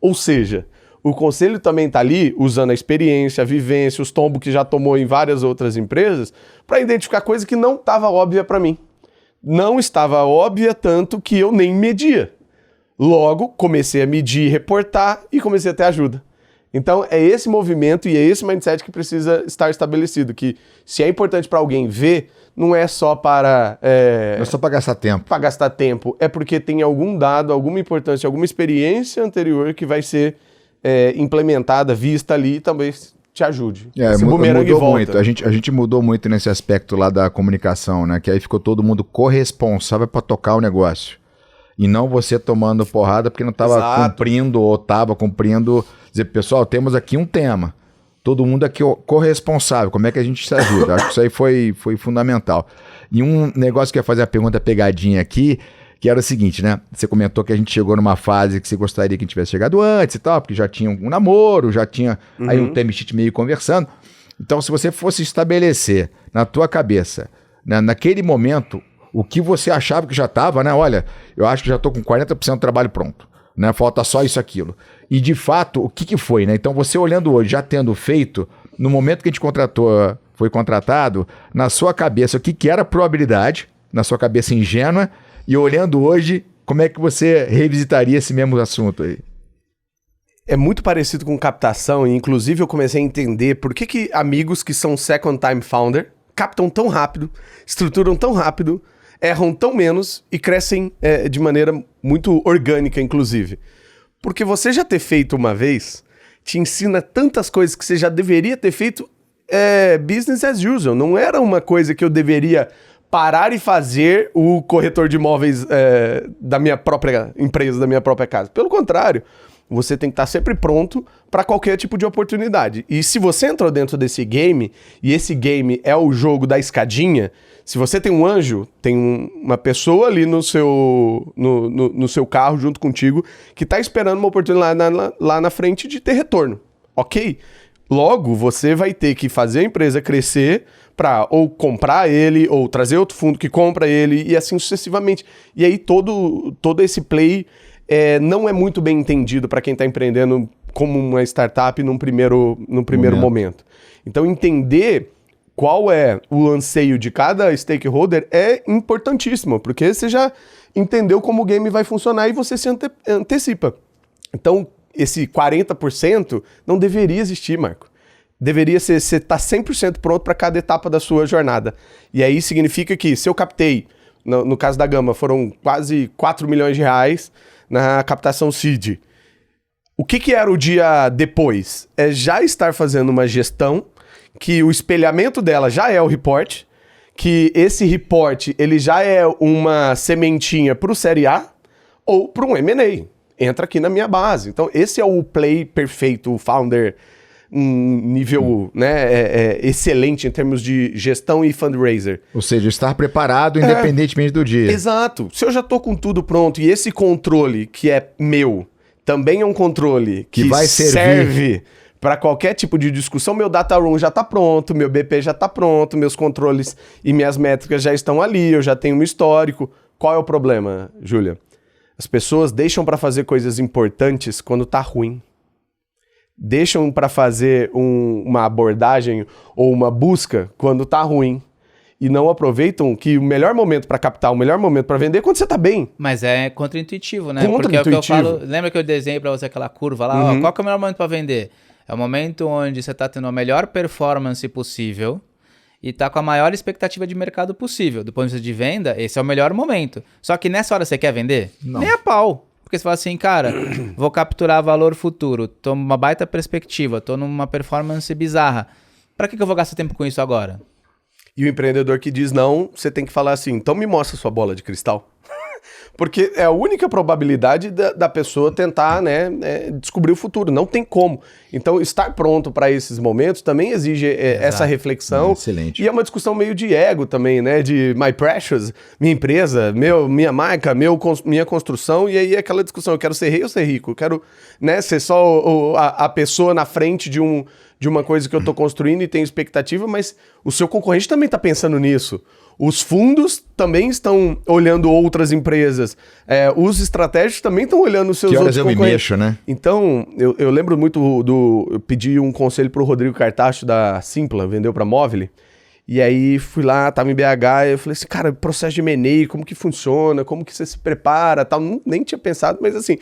Ou seja, o conselho também está ali usando a experiência, a vivência, os tombos que já tomou em várias outras empresas para identificar coisa que não estava óbvia para mim. Não estava óbvia tanto que eu nem media. Logo, comecei a medir, reportar e comecei a ter ajuda. Então, é esse movimento e é esse mindset que precisa estar estabelecido, que se é importante para alguém ver, não é só para... Não é só para gastar tempo. Para gastar tempo, é porque tem algum dado, alguma importância, alguma experiência anterior que vai ser implementada, vista ali e também te ajude. Esse bumerangue mudou volta. muito. A gente mudou muito nesse aspecto lá da comunicação, né? Que aí ficou todo mundo corresponsável para tocar o negócio. E não você tomando porrada porque não estava cumprindo ou estava cumprindo. Dizer, pessoal, temos aqui um tema. Todo mundo aqui corresponsável. Como é que a gente se ajuda? Acho que isso aí foi fundamental. E um negócio que eu ia fazer a pergunta pegadinha aqui, que era o seguinte, né? Você comentou que a gente chegou numa fase que você gostaria que a gente tivesse chegado antes e tal, porque já tinha um namoro, já tinha aí um time sheet meio conversando. Então, se você fosse estabelecer na tua cabeça, né, naquele momento, o que você achava que já estava, né? Olha, eu acho que já estou com 40% do trabalho pronto, né? Falta só isso, aquilo. E, de fato, o que foi, né? Então, você olhando hoje, já tendo feito, no momento que a gente foi contratado, na sua cabeça, o que era probabilidade, na sua cabeça ingênua, e olhando hoje, como é que você revisitaria esse mesmo assunto aí? É muito parecido com captação, e inclusive eu comecei a entender por que amigos que são second time founder captam tão rápido, estruturam tão rápido, erram tão menos e crescem de maneira muito orgânica, inclusive. Porque você já ter feito uma vez te ensina tantas coisas que você já deveria ter feito business as usual. Não era uma coisa que eu deveria parar e fazer o corretor de imóveis da minha própria empresa, da minha própria casa. Pelo contrário, você tem que estar sempre pronto para qualquer tipo de oportunidade. E se você entrou dentro desse game, e esse game é o jogo da escadinha, se você tem um anjo, tem uma pessoa ali no seu carro junto contigo que está esperando uma oportunidade lá na frente de ter retorno, ok? Logo, você vai ter que fazer a empresa crescer para ou comprar ele, ou trazer outro fundo que compra ele, e assim sucessivamente. E aí todo esse play não é muito bem entendido para quem está empreendendo como uma startup num primeiro momento. Então, entender qual é o anseio de cada stakeholder é importantíssimo, porque você já entendeu como o game vai funcionar e você se antecipa. Então, esse 40% não deveria existir, Marco. Deveria ser, você tá 100% pronto para cada etapa da sua jornada. E aí significa que se eu captei, no caso da Gama, foram quase 4 milhões de reais na captação seed. O que era o dia depois? É já estar fazendo uma gestão que o espelhamento dela já é o report, que esse report ele já é uma sementinha para o Série A ou para um M&A. Entra aqui na minha base. Então, esse é o play perfeito, o founder nível excelente em termos de gestão e fundraiser. Ou seja, estar preparado independentemente do dia. Exato. Se eu já estou com tudo pronto e esse controle que é meu também é um controle que vai serve para qualquer tipo de discussão, meu data room já está pronto, meu BP já está pronto, meus controles e minhas métricas já estão ali, eu já tenho um histórico. Qual é o problema, Júlia? As pessoas deixam para fazer coisas importantes quando tá ruim. Deixam para fazer uma abordagem ou uma busca quando tá ruim. E não aproveitam que o melhor momento para captar, o melhor momento para vender é quando você tá bem. Mas é contra-intuitivo, né? Porque é o que eu falo. Lembra que eu desenhei para você aquela curva lá? Ó, qual que é o melhor momento para vender? É o momento onde você tá tendo a melhor performance possível e tá com a maior expectativa de mercado possível. Do ponto de vista de venda, esse é o melhor momento. Só que nessa hora você quer vender? Não. Nem a pau. Porque você fala assim, cara, vou capturar valor futuro, tô numa baita perspectiva, tô numa performance bizarra. Pra que eu vou gastar tempo com isso agora? E o empreendedor que diz não, você tem que falar assim, então me mostra sua bola de cristal. Porque é a única probabilidade da pessoa tentar, descobrir o futuro. Não tem como. Então, estar pronto para esses momentos também exige essa reflexão. Excelente. E é uma discussão meio de ego também, né? De my precious, minha empresa, minha marca, minha construção. E aí é aquela discussão, eu quero ser rei ou ser rico? Eu quero ser só a pessoa na frente de uma coisa que eu estou construindo e tenho expectativa, mas o seu concorrente também está pensando nisso. Os fundos também estão olhando outras empresas. Os estratégicos também estão olhando os seus outros concorrentes. Que horas eu me mexo, né? Então, eu lembro muito eu pedi um conselho pro Rodrigo Cartacho da Simpla, vendeu pra Móvel. E aí fui lá, tava em BH, e eu falei assim, cara, processo de M&A, como que funciona? Como que você se prepara? Tal. Nem tinha pensado, mas assim,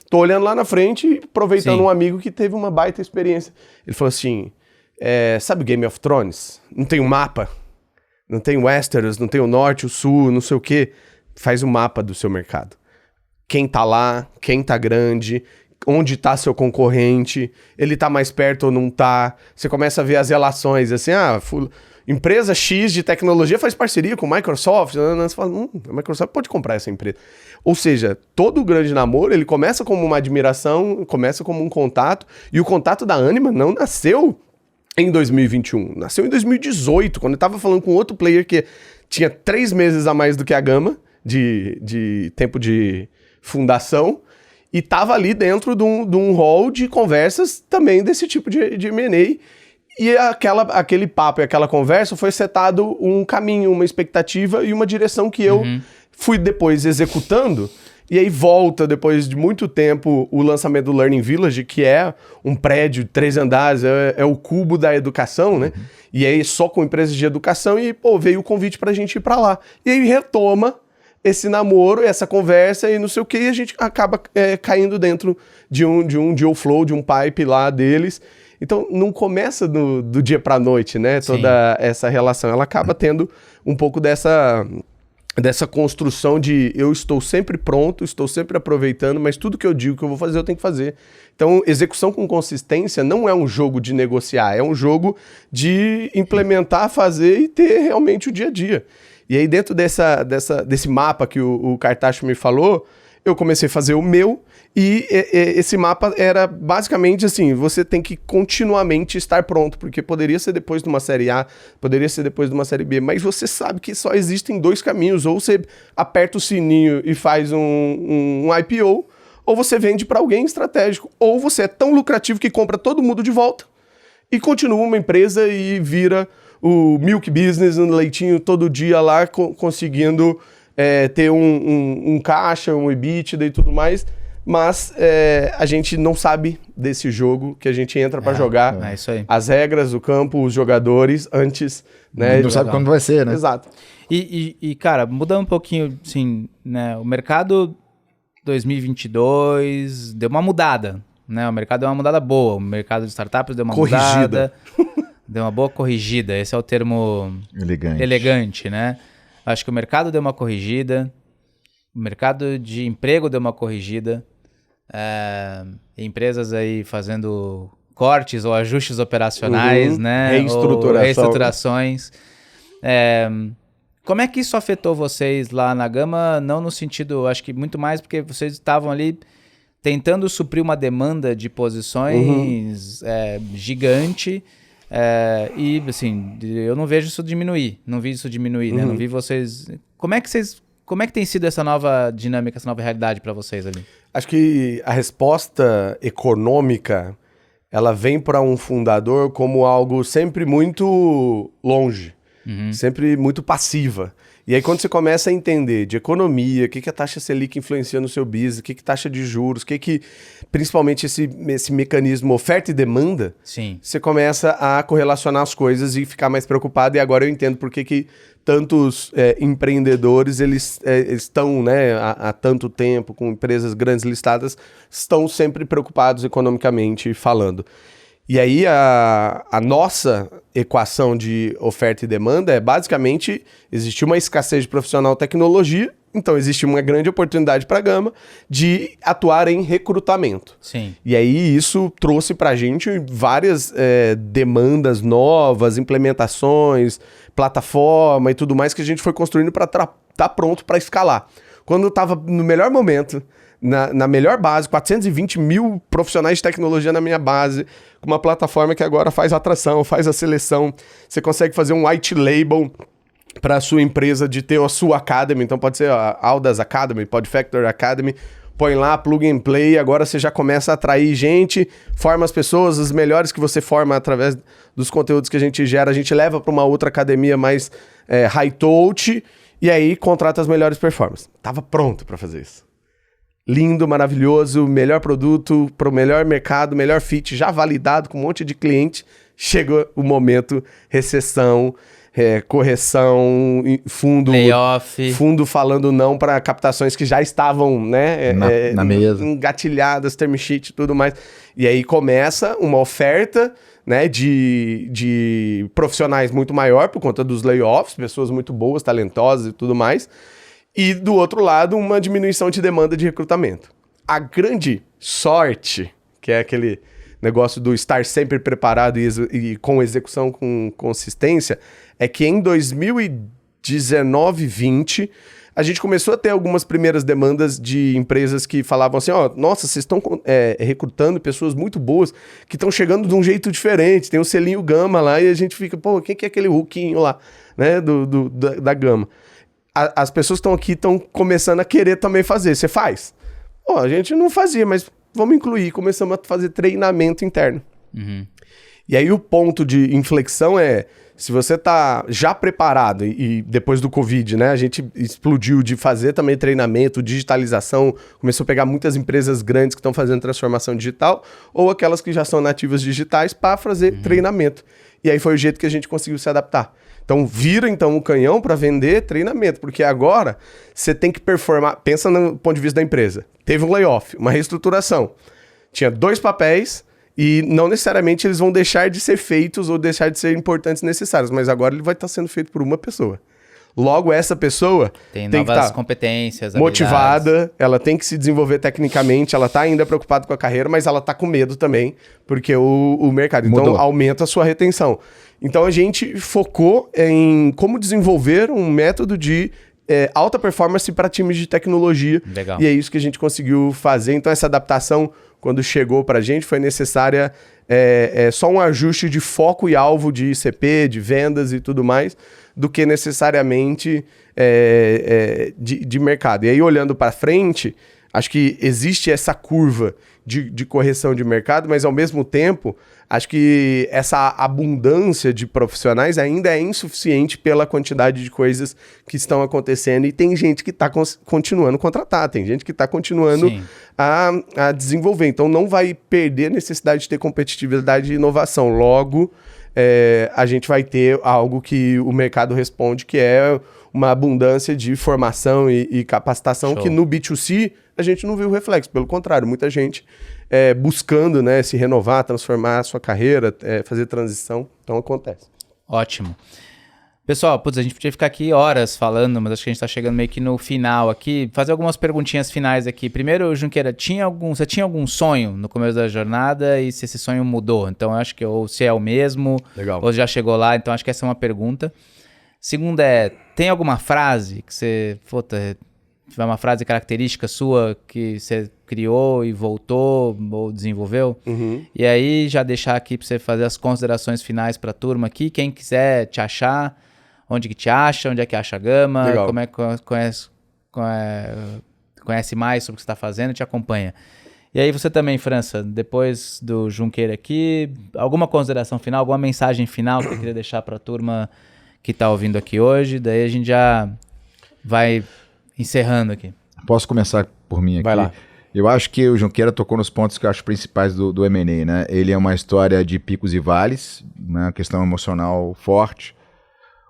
tô olhando lá na frente e aproveitando um amigo que teve uma baita experiência. Ele falou assim, sabe Game of Thrones? Não tem um mapa? Não tem o Westeros, não tem o Norte, o Sul, não sei o quê. Faz um mapa do seu mercado. Quem tá lá, quem tá grande, onde tá seu concorrente, ele tá mais perto ou não tá. Você começa a ver as relações, assim, empresa X de tecnologia faz parceria com Microsoft. Você fala, a Microsoft pode comprar essa empresa. Ou seja, todo grande namoro, ele começa como uma admiração, começa como um contato, e o contato da Ânima não nasceu em 2021, nasceu em 2018, quando eu tava falando com outro player que tinha 3 meses a mais do que a Gama de tempo de fundação e tava ali dentro de um hall de conversas também desse tipo de M&A. E aquele papo e aquela conversa foi setado um caminho, uma expectativa e uma direção que eu fui depois executando. E aí volta, depois de muito tempo, o lançamento do Learning Village, que é um prédio de 3 andares, é o cubo da educação, né? E aí só com empresas de educação e, veio o convite pra gente ir pra lá. E aí retoma esse namoro, essa conversa e não sei o que, e a gente acaba caindo dentro de um deal flow, de um pipe lá deles. Então, não começa do dia pra noite, né? Toda essa relação. Ela acaba tendo um pouco dessa construção de eu estou sempre pronto, estou sempre aproveitando, mas tudo que eu digo que eu vou fazer, eu tenho que fazer. Então, execução com consistência não é um jogo de negociar, é um jogo de implementar, fazer e ter realmente o dia a dia. E aí, dentro desse mapa que o Cartacho me falou, eu comecei a fazer o meu, e esse mapa era basicamente assim, você tem que continuamente estar pronto, porque poderia ser depois de uma série A, poderia ser depois de uma série B, mas você sabe que só existem dois caminhos, ou você aperta o sininho e faz um IPO, ou você vende para alguém estratégico, ou você é tão lucrativo que compra todo mundo de volta e continua uma empresa e vira o milk business, um leitinho todo dia lá, conseguindo ter um caixa, um EBITDA e tudo mais, mas a gente não sabe desse jogo que a gente entra para jogar. É isso aí. As regras do campo, os jogadores, antes... né? Não sabe quando vai ser, né? Exato. E, cara, mudando um pouquinho, assim, né? O mercado 2022 deu uma mudada, né? O mercado deu uma mudada boa. O mercado de startups deu uma mudada. Deu uma boa corrigida. Esse é o termo elegante, né? Acho que o mercado deu uma corrigida. O mercado de emprego deu uma corrigida. Empresas aí fazendo cortes ou ajustes operacionais, né? Reestruturação. Ou reestruturações. Como é que isso afetou vocês lá na Gama? Não no sentido, acho que muito mais porque vocês estavam ali tentando suprir uma demanda de posições gigante. E, assim, eu não vejo isso diminuir. Não vi isso diminuir, né? Não vi vocês... Como é que tem sido essa nova dinâmica, essa nova realidade para vocês ali? Acho que a resposta econômica, ela vem para um fundador como algo sempre muito longe. Sempre muito passiva. E aí quando você começa a entender de economia, o que a taxa Selic influencia no seu business, o que taxa de juros, principalmente esse mecanismo oferta e demanda, Sim. Você começa a correlacionar as coisas e ficar mais preocupado. E agora eu entendo por que tantos empreendedores, eles estão, né, há tanto tempo com empresas grandes listadas, estão sempre preocupados economicamente falando. E aí a nossa equação de oferta e demanda é basicamente existir uma escassez de profissional tecnologia, então existe uma grande oportunidade para a Gama de atuar em recrutamento. Sim. E aí isso trouxe para a gente várias demandas novas, implementações, plataforma e tudo mais que a gente foi construindo para estar pronto para escalar. Quando eu estava no melhor momento, na melhor base, 420 mil profissionais de tecnologia na minha base, com uma plataforma que agora faz atração, faz a seleção, você consegue fazer um white label para a sua empresa de ter a sua academy, então pode ser a Audas Academy, Podfactor Academy, põe lá, plug and play, agora você já começa a atrair gente, forma as pessoas, as melhores que você forma através dos conteúdos que a gente gera, a gente leva para uma outra academia mais high touch, e aí contrata as melhores performances. Tava pronto para fazer isso. Lindo, maravilhoso, melhor produto para o melhor mercado, melhor fit, já validado com um monte de cliente. Chega o momento, recessão, correção, fundo falando não para captações que já estavam, né, na mesa, engatilhadas, term sheet e tudo mais. E aí começa uma oferta, né, de profissionais muito maior por conta dos layoffs, pessoas muito boas, talentosas e tudo mais. E, do outro lado, uma diminuição de demanda de recrutamento. A grande sorte, que é aquele negócio do estar sempre preparado e com execução com consistência, é que em 2019, 2020, a gente começou a ter algumas primeiras demandas de empresas que falavam assim, nossa, vocês estão recrutando pessoas muito boas que estão chegando de um jeito diferente, tem um selinho Gama lá e a gente fica, quem que é aquele Hulkinho lá, né, da Gama? As pessoas que estão aqui estão começando a querer também fazer. Você faz? A gente não fazia, mas vamos incluir. Começamos a fazer treinamento interno. E aí o ponto de inflexão é, se você está já preparado, e depois do Covid, né, a gente explodiu de fazer também treinamento, digitalização, começou a pegar muitas empresas grandes que estão fazendo transformação digital, ou aquelas que já são nativas digitais para fazer treinamento. E aí foi o jeito que a gente conseguiu se adaptar. Então, vira o canhão para vender treinamento, porque agora você tem que performar, pensa no ponto de vista da empresa, teve um layoff, uma reestruturação, tinha 2 papéis e não necessariamente eles vão deixar de ser feitos ou deixar de ser importantes e necessários, mas agora ele vai estar sendo feito por uma pessoa. Logo, essa pessoa tem que novas estar competências, motivada, habilidades. Ela tem que se desenvolver tecnicamente, ela está ainda preocupada com a carreira, mas ela está com medo também, porque o mercado então aumenta a sua retenção. Então a gente focou em como desenvolver um método de alta performance para times de tecnologia. Legal. E é isso que a gente conseguiu fazer. Então, essa adaptação, quando chegou para a gente, foi necessária só um ajuste de foco e alvo de ICP, de vendas e tudo mais, do que necessariamente de mercado. E aí, olhando para frente, acho que existe essa curva de correção de mercado, mas, ao mesmo tempo, acho que essa abundância de profissionais ainda é insuficiente pela quantidade de coisas que estão acontecendo, e tem gente que está continuando a contratar, tem gente que está continuando a desenvolver. Então, não vai perder a necessidade de ter competitividade e inovação. Logo, a gente vai ter algo que o mercado responde, que é uma abundância de formação e capacitação. Show. Que no B2C a gente não viu reflexo. Pelo contrário, muita gente buscando, né, se renovar, transformar a sua carreira, fazer transição. Então acontece. Ótimo. Pessoal, a gente podia ficar aqui horas falando, mas acho que a gente está chegando meio que no final aqui. Fazer algumas perguntinhas finais aqui. Primeiro, Junqueira, você tinha algum sonho no começo da jornada e se esse sonho mudou? Então, eu acho que ou se é o mesmo, legal, ou já chegou lá. Então, acho que essa é uma pergunta. Segunda tem alguma frase que você... uma frase característica sua que você criou e voltou ou desenvolveu? Uhum. E aí, já deixar aqui para você fazer as considerações finais para a turma aqui. Quem quiser te achar... Onde que te acha? Onde é que acha a Gama? Legal. Como é que conhece mais sobre o que você está fazendo, te acompanha. E aí você também, França, depois do Junqueira aqui, alguma consideração final, alguma mensagem final que você queria deixar para a turma que está ouvindo aqui hoje? Daí a gente já vai encerrando aqui. Posso começar por mim aqui? Vai lá. Eu acho que o Junqueira tocou nos pontos que eu acho principais do M&A, né? Ele é uma história de picos e vales, né? Questão emocional forte.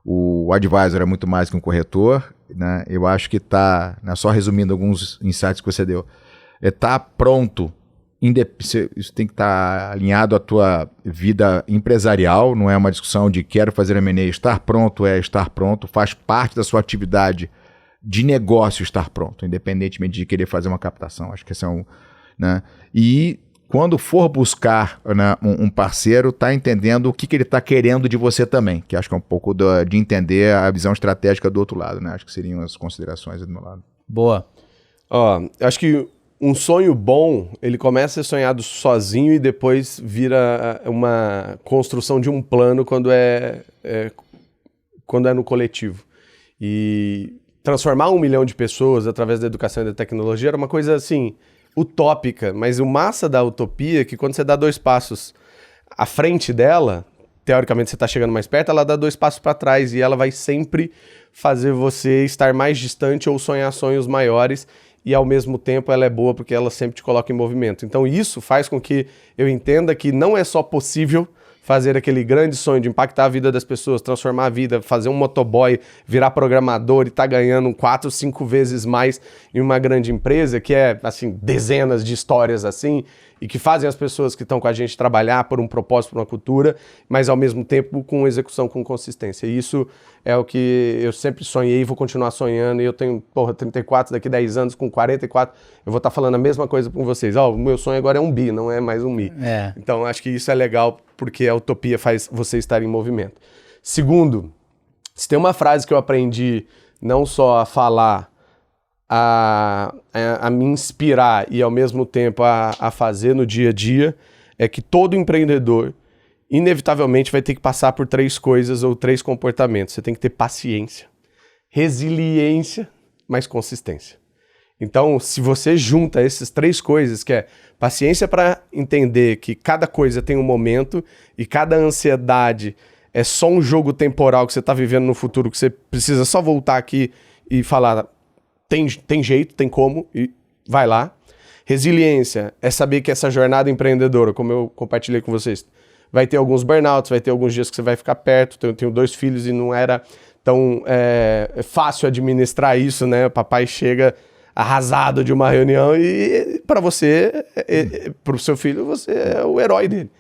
O advisor é muito mais que um corretor, né? Eu acho que está, né, só resumindo alguns insights que você deu, está pronto, isso tem que estar alinhado à tua vida empresarial, não é uma discussão de quero fazer M&A, estar pronto é estar pronto, faz parte da sua atividade de negócio estar pronto, independentemente de querer fazer uma captação, acho que esse é um... Né? E quando for buscar, né, um parceiro, está entendendo o que ele está querendo de você também, que acho que é um pouco de entender a visão estratégica do outro lado, né? Acho que seriam as considerações do meu lado. Boa. Acho que um sonho bom, ele começa a ser sonhado sozinho e depois vira uma construção de um plano quando é no coletivo. E transformar 1 milhão de pessoas através da educação e da tecnologia era uma coisa assim... utópica, mas o massa da utopia é que quando você dá 2 passos à frente dela, teoricamente você está chegando mais perto, ela dá 2 passos para trás e ela vai sempre fazer você estar mais distante ou sonhar sonhos maiores, e ao mesmo tempo ela é boa porque ela sempre te coloca em movimento. Então isso faz com que eu entenda que não é só possível fazer aquele grande sonho de impactar a vida das pessoas, transformar a vida, fazer um motoboy, virar programador e tá ganhando 4, 5 vezes mais em uma grande empresa, que é, assim, dezenas de histórias assim, e que fazem as pessoas que estão com a gente trabalhar por um propósito, por uma cultura, mas ao mesmo tempo com execução, com consistência. E isso é o que eu sempre sonhei e vou continuar sonhando, e eu tenho, 34, daqui 10 anos, com 44, eu vou estar falando a mesma coisa com vocês. O meu sonho agora é um bi, não é mais um mi. Então, acho que isso é legal, porque a utopia faz você estar em movimento. Segundo, se tem uma frase que eu aprendi não só a falar, a me inspirar e ao mesmo tempo a fazer no dia a dia, é que todo empreendedor inevitavelmente vai ter que passar por 3 coisas ou 3 comportamentos. Você tem que ter paciência, resiliência, mas consistência. Então, se você junta essas 3 coisas, que é paciência para entender que cada coisa tem um momento e cada ansiedade é só um jogo temporal que você está vivendo no futuro, que você precisa só voltar aqui e falar, tem jeito, tem como, e vai lá. Resiliência é saber que essa jornada empreendedora, como eu compartilhei com vocês, vai ter alguns burnouts, vai ter alguns dias que você vai ficar perto. Eu tenho 2 filhos e não era tão fácil administrar isso, né? O papai chega arrasado de uma reunião e para você, para o seu filho, você é o herói dele.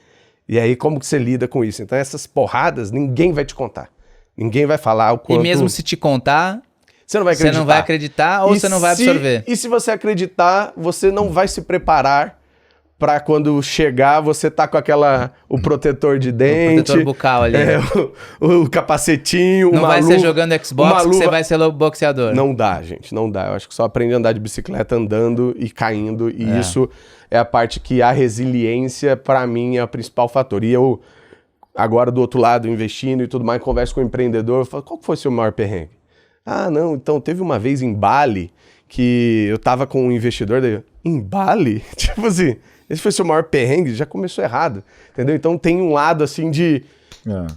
E aí, como que você lida com isso? Então, essas porradas, ninguém vai te contar. Ninguém vai falar o quanto... E mesmo se te contar... Você não vai acreditar. Você não vai acreditar ou você não vai absorver. E se você acreditar, você não vai se preparar pra quando chegar você tá com o protetor de dente. O protetor bucal ali. O capacetinho, não vai ser jogando Xbox que você vai ser boxeador. Não dá, gente, não dá. Eu acho que só aprende a andar de bicicleta andando e caindo. E isso é a parte que a resiliência, pra mim, é o principal fator. E eu, agora do outro lado, investindo e tudo mais, converso com o empreendedor, eu falo, qual foi o seu maior perrengue? Ah, não, então teve uma vez em Bali que eu tava com um investidor, daí, em Bali? Tipo assim, esse foi seu maior perrengue? Já começou errado, entendeu? Então tem um lado assim de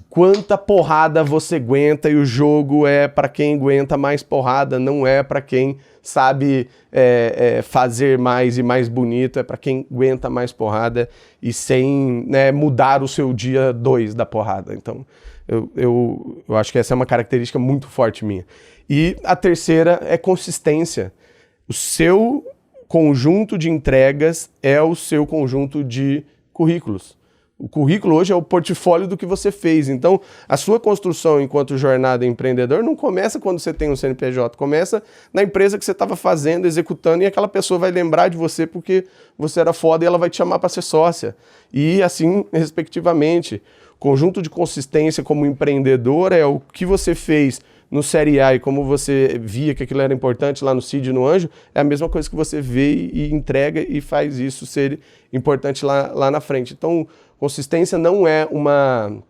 quanta porrada você aguenta e o jogo é pra quem aguenta mais porrada, não é pra quem sabe fazer mais e mais bonito, é pra quem aguenta mais porrada e sem mudar o seu dia 2 da porrada. Então eu acho que essa é uma característica muito forte minha. E a terceira é consistência. O seu conjunto de entregas é o seu conjunto de currículos. O currículo hoje é o portfólio do que você fez. Então, a sua construção enquanto jornada empreendedor não começa quando você tem um CNPJ, começa na empresa que você estava fazendo, executando, e aquela pessoa vai lembrar de você porque você era foda e ela vai te chamar para ser sócia. E assim, respectivamente. Conjunto de consistência como empreendedor é o que você fez no Série A e como você via que aquilo era importante lá no Seed e no Anjo, é a mesma coisa que você vê e entrega e faz isso ser importante lá na frente. Então, consistência não é uma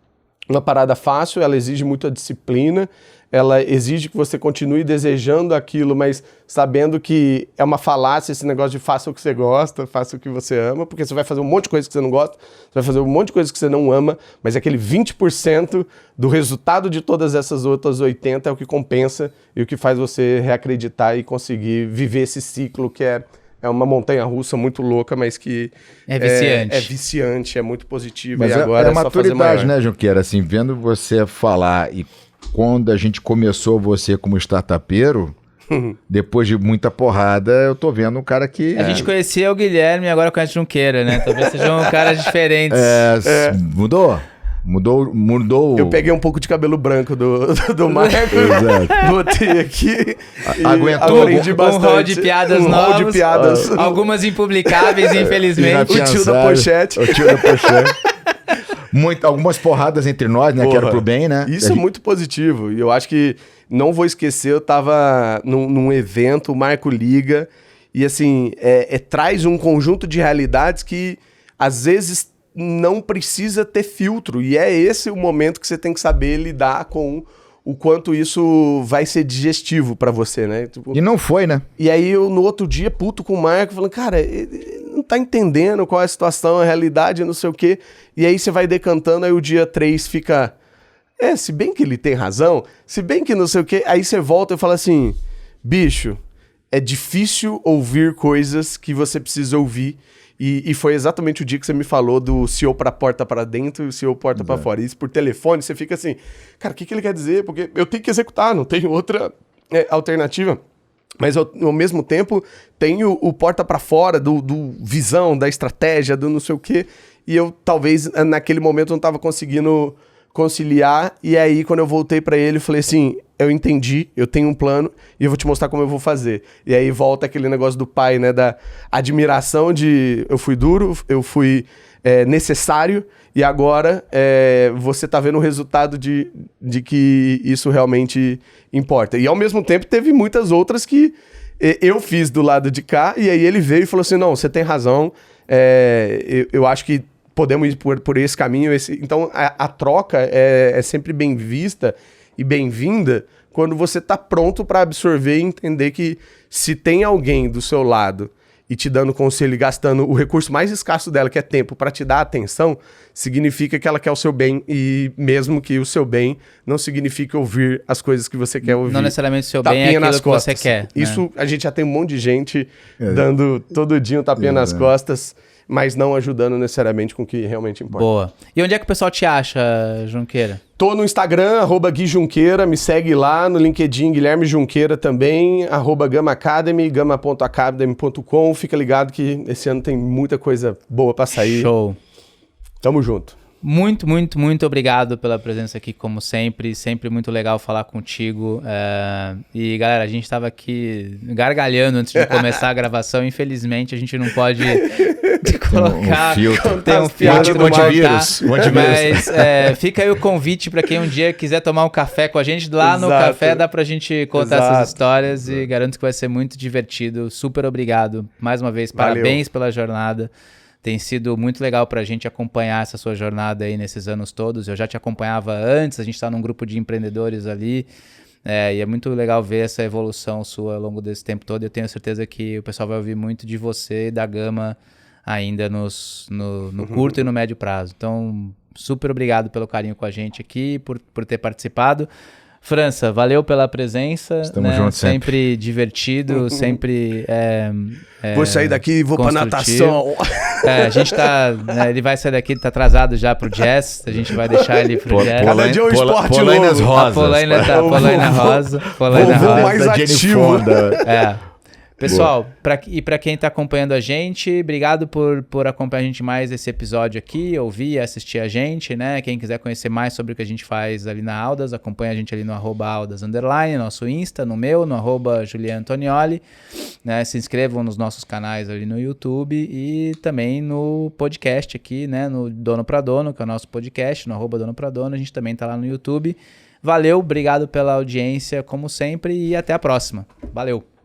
parada fácil, ela exige muita disciplina, ela exige que você continue desejando aquilo, mas sabendo que é uma falácia esse negócio de faça o que você gosta, faça o que você ama, porque você vai fazer um monte de coisa que você não gosta, você vai fazer um monte de coisa que você não ama, mas aquele 20% do resultado de todas essas outras 80% é o que compensa e o que faz você reacreditar e conseguir viver esse ciclo que é uma montanha-russa muito louca, mas que é viciante. É viciante, é muito positivo. Mas e agora é maturidade, né, Junqueira? Assim, vendo você falar e quando a gente começou você como startupeiro, depois de muita porrada, eu tô vendo um cara que... A gente conhecia o Guilherme e agora conhece o Junqueira, né? Talvez sejam caras diferentes. Mudou. Eu peguei um pouco de cabelo branco do Marco, botei aqui. Aguentou um rol de piadas novas. Algumas impublicáveis, infelizmente. O tio da pochete. Algumas porradas entre nós, né? Que era pro bem, né? Isso é muito positivo. E eu acho que, não vou esquecer, eu tava num evento, o Marco liga, e assim, traz um conjunto de realidades que, às vezes, não precisa ter filtro. E é esse o momento que você tem que saber lidar com o quanto isso vai ser digestivo pra você, né? E não foi, né? E aí eu, no outro dia, puto com o Marco, falando, cara, ele não tá entendendo qual é a situação, a realidade, não sei o quê. E aí você vai decantando, aí o dia 3 fica... se bem que ele tem razão, se bem que não sei o quê. Aí você volta e fala assim, bicho, é difícil ouvir coisas que você precisa ouvir. E foi exatamente o dia que você me falou do CEO para porta para dentro e o CEO porta para fora. Isso por telefone, você fica assim, cara, o que ele quer dizer? Porque eu tenho que executar, não tenho outra alternativa. Mas eu, ao mesmo tempo, tenho o porta para fora do visão, da estratégia, do não sei o quê. E eu, talvez, naquele momento, não estava conseguindo conciliar. E aí, quando eu voltei para ele, eu falei assim, eu entendi, eu tenho um plano e eu vou te mostrar como eu vou fazer. E aí volta aquele negócio do pai, né? Da admiração de eu fui duro, eu fui necessário e agora você tá vendo o resultado de que isso realmente importa. E ao mesmo tempo teve muitas outras que eu fiz do lado de cá e aí ele veio e falou assim, não, você tem razão, eu acho que podemos ir por esse caminho. Então a troca é sempre bem vista e bem-vinda quando você está pronto para absorver e entender que se tem alguém do seu lado e te dando conselho e gastando o recurso mais escasso dela, que é tempo, para te dar atenção, significa que ela quer o seu bem e mesmo que o seu bem não signifique ouvir as coisas que você quer ouvir. Não necessariamente o seu bem é aquilo que você quer. Isso, né? A gente já tem um monte de gente dando todo dia um tapinha nas costas, mas não ajudando necessariamente com o que realmente importa. Boa. E onde é que o pessoal te acha, Junqueira? Tô no Instagram, @GuiJunqueira, me segue lá, no LinkedIn, Guilherme Junqueira também, @GamaAcademy, gama.academy.com. Fica ligado que esse ano tem muita coisa boa pra sair. Show. Tamo junto. Muito, muito, muito obrigado pela presença aqui, como sempre. Sempre muito legal falar contigo. E, galera, a gente tava aqui gargalhando antes de começar a gravação. Infelizmente, a gente não pode colocar... filtro. Tem um filtro Um antivírus. Mas fica aí o convite para quem um dia quiser tomar um café com a gente. Lá no café dá pra gente contar essas histórias e garanto que vai ser muito divertido. Super obrigado. Mais uma vez, parabéns pela jornada. Tem sido muito legal pra gente acompanhar essa sua jornada aí nesses anos todos. Eu já te acompanhava antes, a gente tá num grupo de empreendedores ali. E é muito legal ver essa evolução sua ao longo desse tempo todo. Eu tenho certeza que o pessoal vai ouvir muito de você e da Gama ainda no curto e no médio prazo. Então, super obrigado pelo carinho com a gente aqui, por ter participado. França, valeu pela presença. Estamos juntos sempre divertido, sempre vou sair daqui e vou pra natação. A gente tá... ele vai sair daqui, tá atrasado já pro jazz. A gente vai deixar ele pro jazz. Cada dia é um esporte polainas novo. rosas. Polaina rosa. Vou mais ativo. Pessoal, para quem está acompanhando a gente, obrigado por acompanhar a gente mais esse episódio aqui, ouvir e assistir a gente, né? Quem quiser conhecer mais sobre o que a gente faz ali na Aldas, acompanha a gente ali no @Aldas_, nosso Insta, no meu, no @JulianAntonioli, né? Se inscrevam nos nossos canais ali no YouTube e também no podcast aqui, né? No Dono pra Dono, que é o nosso podcast, no @Dono pra Dono, a gente também está lá no YouTube. Valeu, obrigado pela audiência, como sempre, e até a próxima. Valeu!